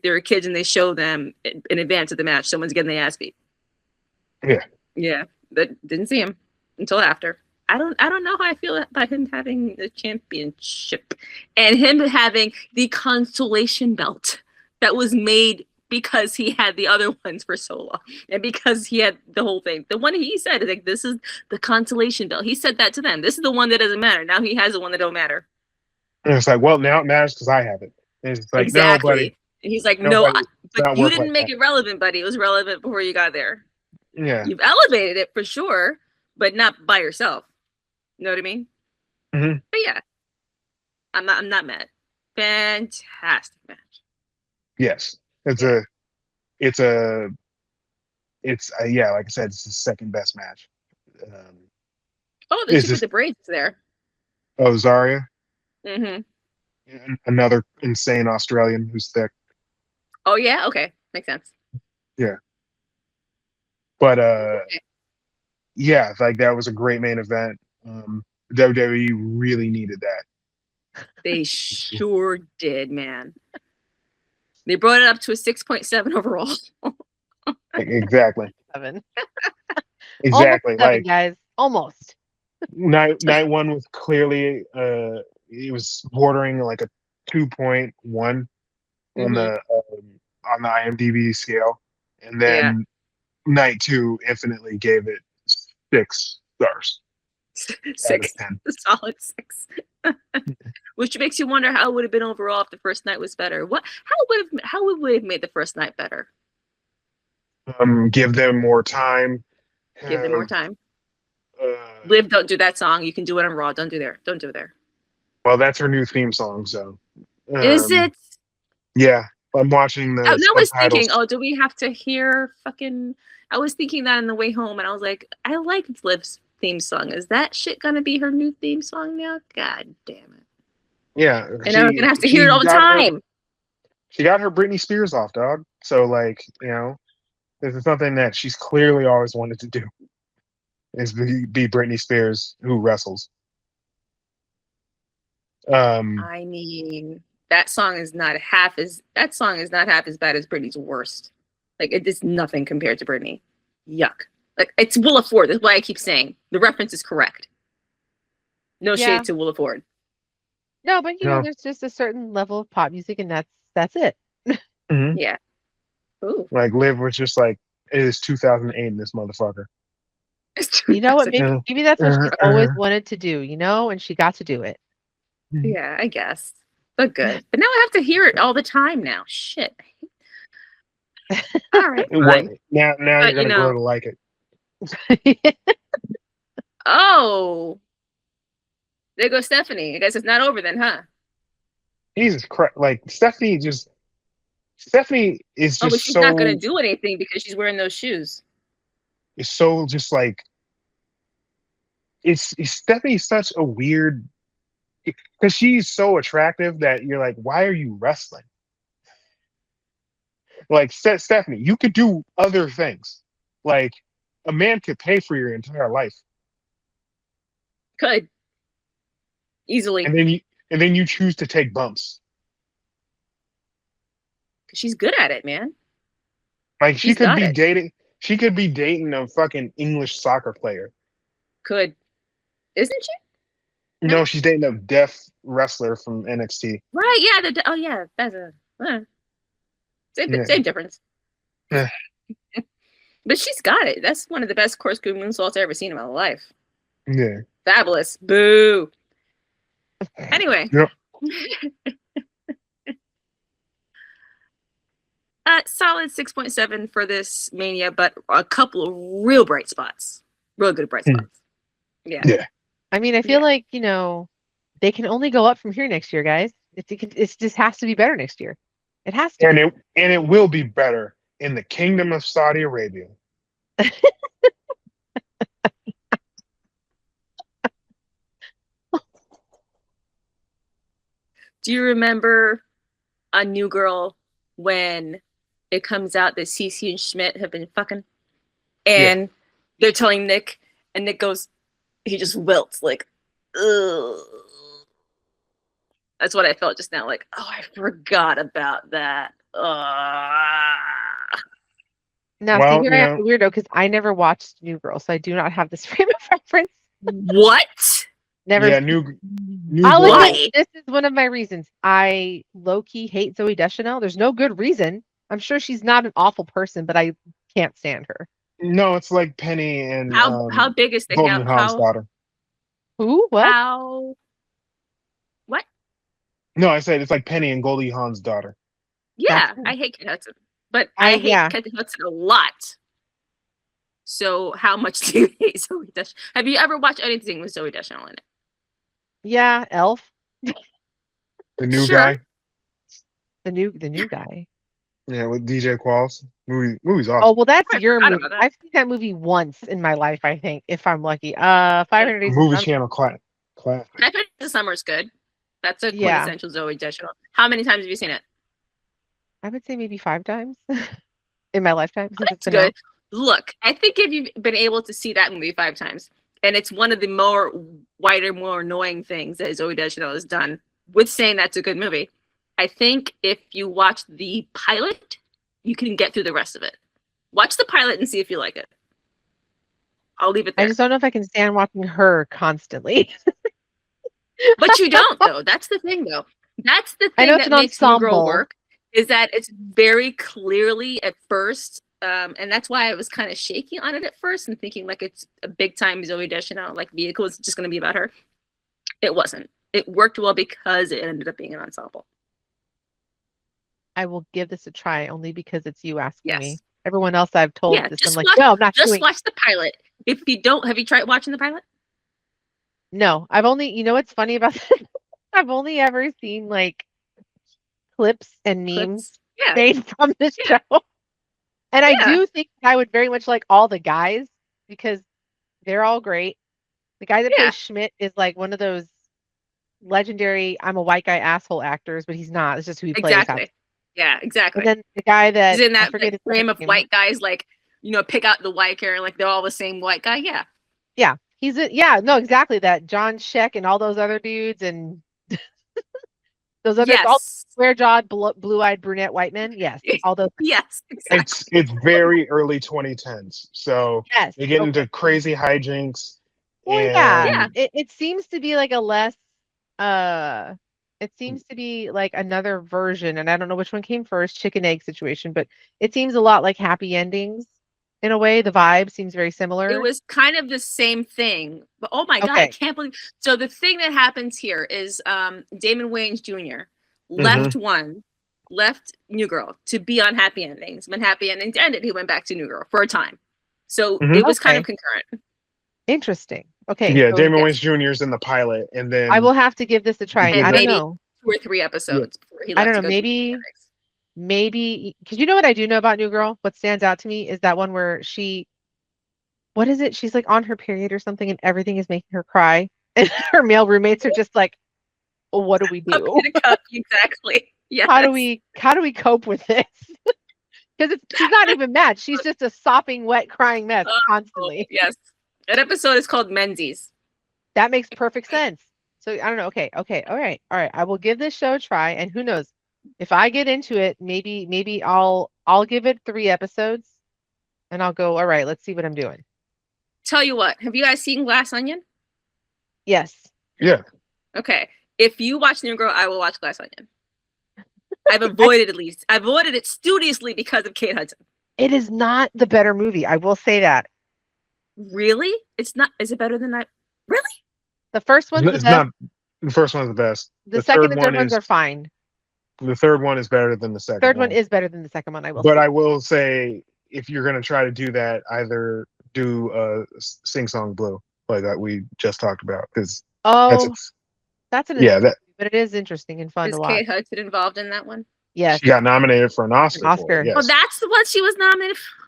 S8: there are kids and they show them in advance of the match, someone's getting the ass beat.
S7: Yeah,
S8: Yeah. But didn't see him until after. I don't know how I feel about him having the championship and him having the consolation belt that was made because he had the other ones for so long and because he had the whole thing. The one he said is like, this is the consolation belt. He said that to them. This is the one that doesn't matter. Now he has the one that don't matter.
S7: and it's like, well, now it matters because I have it. And it's like, no, buddy,
S8: Exactly. And he's like,
S7: no,
S8: no,
S7: buddy, it's
S8: but
S7: not
S8: you
S7: work
S8: didn't
S7: like
S8: make
S7: that.
S8: it relevant, buddy. It was relevant before you got there.
S7: Yeah.
S8: You've elevated it for sure, but not by yourself. You know what I mean?
S7: Hmm.
S8: But yeah, I'm not mad. Fantastic match.
S7: Yes,
S8: Yeah.
S7: it's yeah, like I said, it's the second best match. Um,
S8: Oh, the
S7: is
S8: chick with
S7: this
S8: the braids is there.
S7: Zaria,
S8: Mm-hmm.
S7: another insane Australian who's thick.
S8: Oh yeah, okay, makes sense.
S7: Yeah, but
S8: Okay.
S7: yeah, like that was a great main event. WWE really needed that.
S8: They sure did, man. They brought it up to a 6.7 overall.
S7: Exactly,
S3: 7. Almost
S7: exactly.
S3: 7,
S7: Like
S3: guys. Almost.
S7: night one was clearly it was bordering like a 2.1 on
S8: Mm-hmm.
S7: the on the IMDb scale, and then Night 2 infinitely gave it 6 stars out of
S8: 6,
S7: 10.
S8: a solid 6. Which makes you wonder how it would have been overall if the first night was better. How would we have made the first night better?
S7: Give them more time.
S8: Give them more time.
S7: Uh,
S8: Liv, don't do that song. You can do it on Raw. Don't do there. Don't do it there.
S7: well, that's her new theme song, so.
S8: Is it?
S7: Yeah, I'm watching the
S8: I was thinking,
S7: subtitles.
S8: do we have to hear fucking? I was thinking that on the way home, and I was like, I like Liv's theme song. Is that shit gonna be her new theme song now? God damn it!
S7: Yeah,
S8: And I'm gonna have to hear it all the time.
S7: She got her Britney Spears off, dog. So, like, this is something that she's clearly always wanted to do. Is be Britney Spears who wrestles.
S8: I mean, that song is not half as bad as Britney's worst. Like, it is nothing compared to Britney. Yuck. Like, it's Willa Ford. That's why I keep saying the reference is correct. No shade to Willa Ford.
S3: No, but there's just a certain level of pop music, and that's it.
S7: Mhm.
S8: Yeah. Ooh.
S7: Like, Liv was just like, it is 2008 in this motherfucker.
S3: You know what? Maybe that's what she's always wanted to do, and she got to do it.
S8: Yeah, I guess. But good. But now I have to hear it all the time now. Shit. All right. Fine.
S7: Now you're going to grow to like it.
S8: Oh. There goes Stephanie. I guess it's not over then, huh?
S7: Jesus Christ. Like, Stephanie is just
S8: but she's not going to do anything because she's wearing those shoes.
S7: It's so just like, Stephanie's such a weird, because she's so attractive that you're like, why are you wrestling? Like, Stephanie, you could do other things. Like, a man could pay for your entire life.
S8: Could. Easily.
S7: And then you choose to take bumps.
S8: She's good at it, man.
S7: Like, she could be dating a fucking English soccer player.
S8: Could. Isn't she?
S7: No, she's dating a deaf wrestler from NXT.
S8: Right, yeah. That's same difference.
S7: Yeah.
S8: But she's got it. That's one of the best corkscrew moonsaults I've ever seen in my life.
S7: Yeah.
S8: Fabulous. Boo. Anyway.
S7: Yep.
S8: Solid 6.7 for this Mania, but a couple of real bright spots. Real good bright spots. Yeah.
S3: I mean, I feel like, they can only go up from here next year, guys. It just has to be better next year. It has to.
S7: And it will be better in the Kingdom of Saudi Arabia.
S8: Do you remember on New Girl when it comes out that Cece and Schmidt have been fucking? And they're telling Nick, and Nick goes, he just wilts like, ugh. That's what I felt just now. Like, oh, I forgot about that.
S3: Now, see, here I am, the weirdo, because I never watched New Girl, so I do not have this frame of reference.
S8: What?
S3: Never.
S7: Yeah, New
S3: I'll
S7: Girl.
S3: admit, this is one of my reasons. I low-key hate Zooey Deschanel. There's no good reason. I'm sure she's not an awful person, but I can't stand her.
S7: No, it's like Penny and
S8: how big is the
S7: Golden Hawn's daughter.
S3: Who? What?
S8: What?
S7: No, I said it's like Penny and Goldie Hawn's daughter.
S8: Yeah, I hate Kate Hudson, but I hate Kate Hudson a lot. So how much do you hate Zooey Deschanel? Have you ever watched anything with Zooey Deschanel in it?
S3: Yeah, Elf.
S7: The new guy.
S3: The new guy.
S7: Yeah, with DJ Qualls. Movie's awesome.
S3: Oh, well, that's your movie. I've seen that movie once in my life, I think, if I'm lucky. 500 Days
S7: Movie Channel classic.
S8: 500 Days of Summer is good. That's a quintessential Zooey Deschanel. How many times have you seen it?
S3: I would say maybe 5 times in my lifetime.
S8: That's good. Look, I think if you've been able to see that movie 5 times, and it's one of the more annoying things that Zooey Deschanel has done, with saying that's a good movie, I think if you watch the pilot, you can get through the rest of it. Watch the pilot and see if you like it. I'll leave it there.
S3: I just don't know if I can stand watching her constantly.
S8: But you don't, though. That's the thing, though. That's the thing
S3: I know
S8: that makes New Girl work. is that it's very clearly at first, and that's why I was kind of shaky on it at first and thinking like it's a big time Zoe Deschanel like vehicle. It's just going to be about her. It wasn't. It worked well because it ended up being an ensemble.
S3: I will give this a try only because it's you asking me.
S8: Yes.
S3: Everyone else I've told
S8: Yeah,
S3: this,
S8: just
S3: I'm like,
S8: watch,
S3: no, I'm not
S8: just
S3: doing.
S8: watch the pilot. If you don't, have you tried watching the pilot?
S3: No, I've only, you know what's funny about this? I've only ever seen like clips and memes
S8: Clips? Yeah.
S3: made from this
S8: Yeah.
S3: show. And I
S8: Yeah.
S3: do think I would very much like all the guys because they're all great. The guy that
S8: Yeah.
S3: plays Schmidt is like one of those legendary I'm a white guy asshole actors, but he's not. It's just who he plays.
S8: Exactly. Yeah, exactly.
S3: And then the guy that
S8: He's in
S3: I
S8: that
S3: forget his
S8: frame of
S3: name.
S8: white guys, like, you know, pick out the white character, like they're all the same white guy. Yeah.
S3: Yeah, he's a, yeah, no, exactly that John Sheck and all those other dudes and those other all
S8: Yes.
S3: square-jawed, blue-eyed brunette white men. Yes, all those.
S8: Yes, exactly.
S7: It's very early 2010s, so
S3: Yes.
S7: they get
S3: Okay.
S7: into crazy hijinks.
S3: Well,
S7: and
S3: yeah. It seems to be like a less it seems to be like another version, and I don't know which one came first, chicken egg situation, but it seems a lot like happy endings in a way. The vibe seems very similar.
S8: It was kind of the same thing. But oh my God, I
S3: Okay.
S8: can't believe. So the thing that happens here is Damon Wayans Jr. left left New Girl to be on Happy Endings. When Happy Endings ended, he went back to New Girl for a time. So it was kind of concurrent.
S3: Interesting. Okay.
S7: Yeah,
S3: so
S7: Damon
S8: yes.
S7: Wayans Jr. is in the pilot, and then
S3: I will have to give this a try.
S8: And
S3: I don't
S8: maybe
S3: know.
S8: 2 or 3 episodes before he left.
S3: I don't
S8: to
S3: know.
S8: go do
S3: Maybe
S8: Happy Endings.
S3: maybe because you know what I do know about New Girl? What stands out to me is that one where what is it? She's like on her period or something and everything is making her cry. And her male roommates are just like, well, what do we do?
S8: Puppy to cup, exactly. Yes.
S3: How do we cope with this? Because she's not even mad. She's just a sopping, wet, crying mess constantly.
S8: Yes. That episode is called Menzies.
S3: That makes perfect sense. So I don't know. Okay. All right. I will give this show a try, and who knows? If I get into it, maybe I'll give it 3 episodes, and I'll go. All right, let's see what I'm doing.
S8: Tell you what, have you guys seen Glass Onion?
S3: Yes.
S7: yeah,
S8: Okay. If you watch New Girl, I will watch Glass Onion. I've avoided I've avoided it studiously because of Kate Hudson.
S3: It is not the better movie. I will say that.
S8: Really? It's not. Is it better than that? Really?
S3: The first one's the
S7: it's
S3: best.
S7: not. The first one's the best.
S3: The second and third ones are fine.
S7: The third one is better than the second.
S3: Third one is better than the second one. I will.
S7: But
S3: say.
S7: I will say, if you're gonna try to do that, either do Sing Song Blue like that we just talked about, because
S3: that's an
S7: yeah, that
S3: but it is interesting and fun
S8: Is
S3: to watch.
S8: Kate Hudson involved in that one?
S3: Yes.
S7: she got nominated for an Oscar.
S3: Oscar.
S7: For it, yes.
S8: Well, that's the one she was nominated for.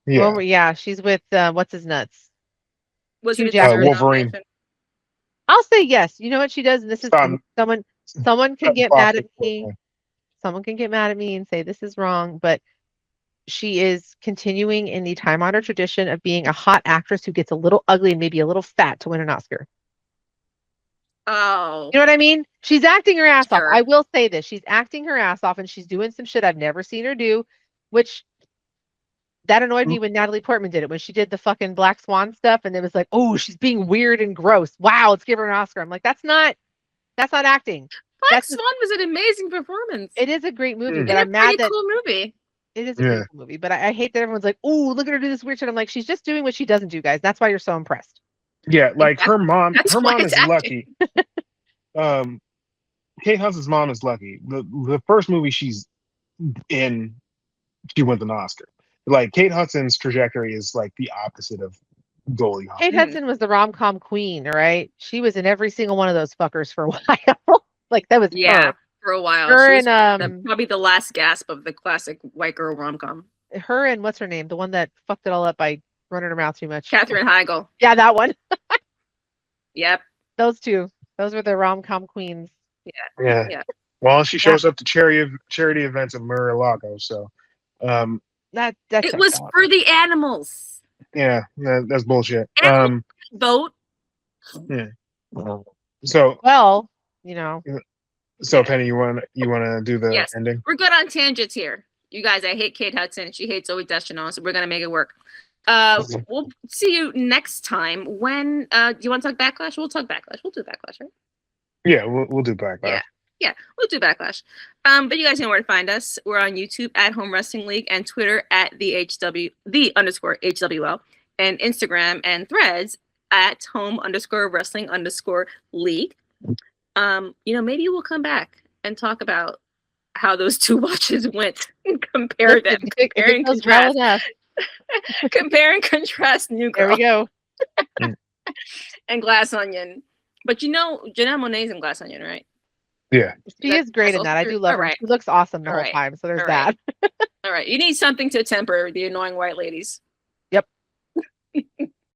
S7: yeah.
S3: Well, yeah, she's with what's his nuts.
S8: Was
S3: Hugh
S8: it a
S3: Jackman.
S8: deserved
S7: Wolverine.
S8: nomination?
S3: I'll say yes. You know what she does, and this is someone can get mad at me. Someone can get mad at me and say this is wrong, but she is continuing in the time-honored tradition of being a hot actress who gets a little ugly and maybe a little fat to win an Oscar.
S8: Oh.
S3: You know what I mean? She's acting her ass off.
S8: Sure.
S3: I will say this. She's acting her ass off and she's doing some shit I've never seen her do, which that annoyed me when Natalie Portman did it, when she did the fucking Black Swan stuff and it was like, oh, she's being weird and gross. Wow, let's give her an Oscar. I'm like, that's not acting.
S8: Black Swan was an amazing performance.
S3: It is a great movie,
S7: Mm.
S3: but I'm mad that
S8: cool movie.
S3: it is a great movie. But I hate that everyone's like, oh, look at her do this weird shit. I'm like, she's just doing what she doesn't do, guys. That's why you're so impressed.
S7: Yeah, like her mom.
S8: That's
S7: Her
S8: why
S7: mom
S8: it's
S7: is lucky. Kate Hudson's mom is lucky. The first movie she's in, she wins an Oscar. Like Kate Hudson's trajectory is like the opposite of Goldie Hawn.
S3: Kate Hudson was the rom-com queen, all right? She was in every single one of those fuckers for a while. Like that was her.
S8: For a while.
S3: Her
S8: She was
S3: and
S8: probably the last gasp of the classic white girl rom-com.
S3: her and what's her name? The one that fucked it all up by running her mouth too much.
S8: Katherine Heigl.
S3: Yeah, that one.
S8: Yep.
S3: Those two. Those were the rom-com queens.
S7: Yeah. Well, she shows up to charity events at Mar-a-Lago, so
S3: That
S8: It was for the animals.
S7: yeah, that's bullshit.
S8: Vote.
S7: Yeah. So
S3: well, you know.
S7: So Penny, you wanna do the ending?
S8: We're good on tangents here. You guys, I hate Kate Hudson. She hates Zoe Deschanel, so we're gonna make it work. We'll see you next time. When do you want to talk Backlash? We'll talk Backlash. We'll do Backlash, right?
S7: Yeah, we'll do Backlash.
S8: Yeah, we'll do Backlash. But you guys know where to find us. We're on YouTube at Home Wrestling League and Twitter at the _HWL and Instagram and Threads at home_wrestling_league. Maybe we'll come back and talk about how those two watches went and compare them. Compare and contrast. Compare and contrast New Girl.
S3: There we go.
S8: And Glass Onion. But Janelle Monáe's in Glass Onion, right?
S7: Yeah.
S3: She is great in that. I do love her.
S8: Right.
S3: She looks awesome the
S8: All
S3: whole
S8: right.
S3: time. So there's
S8: All
S3: that.
S8: right. All right. You need something to temper the annoying white ladies.
S3: Yep.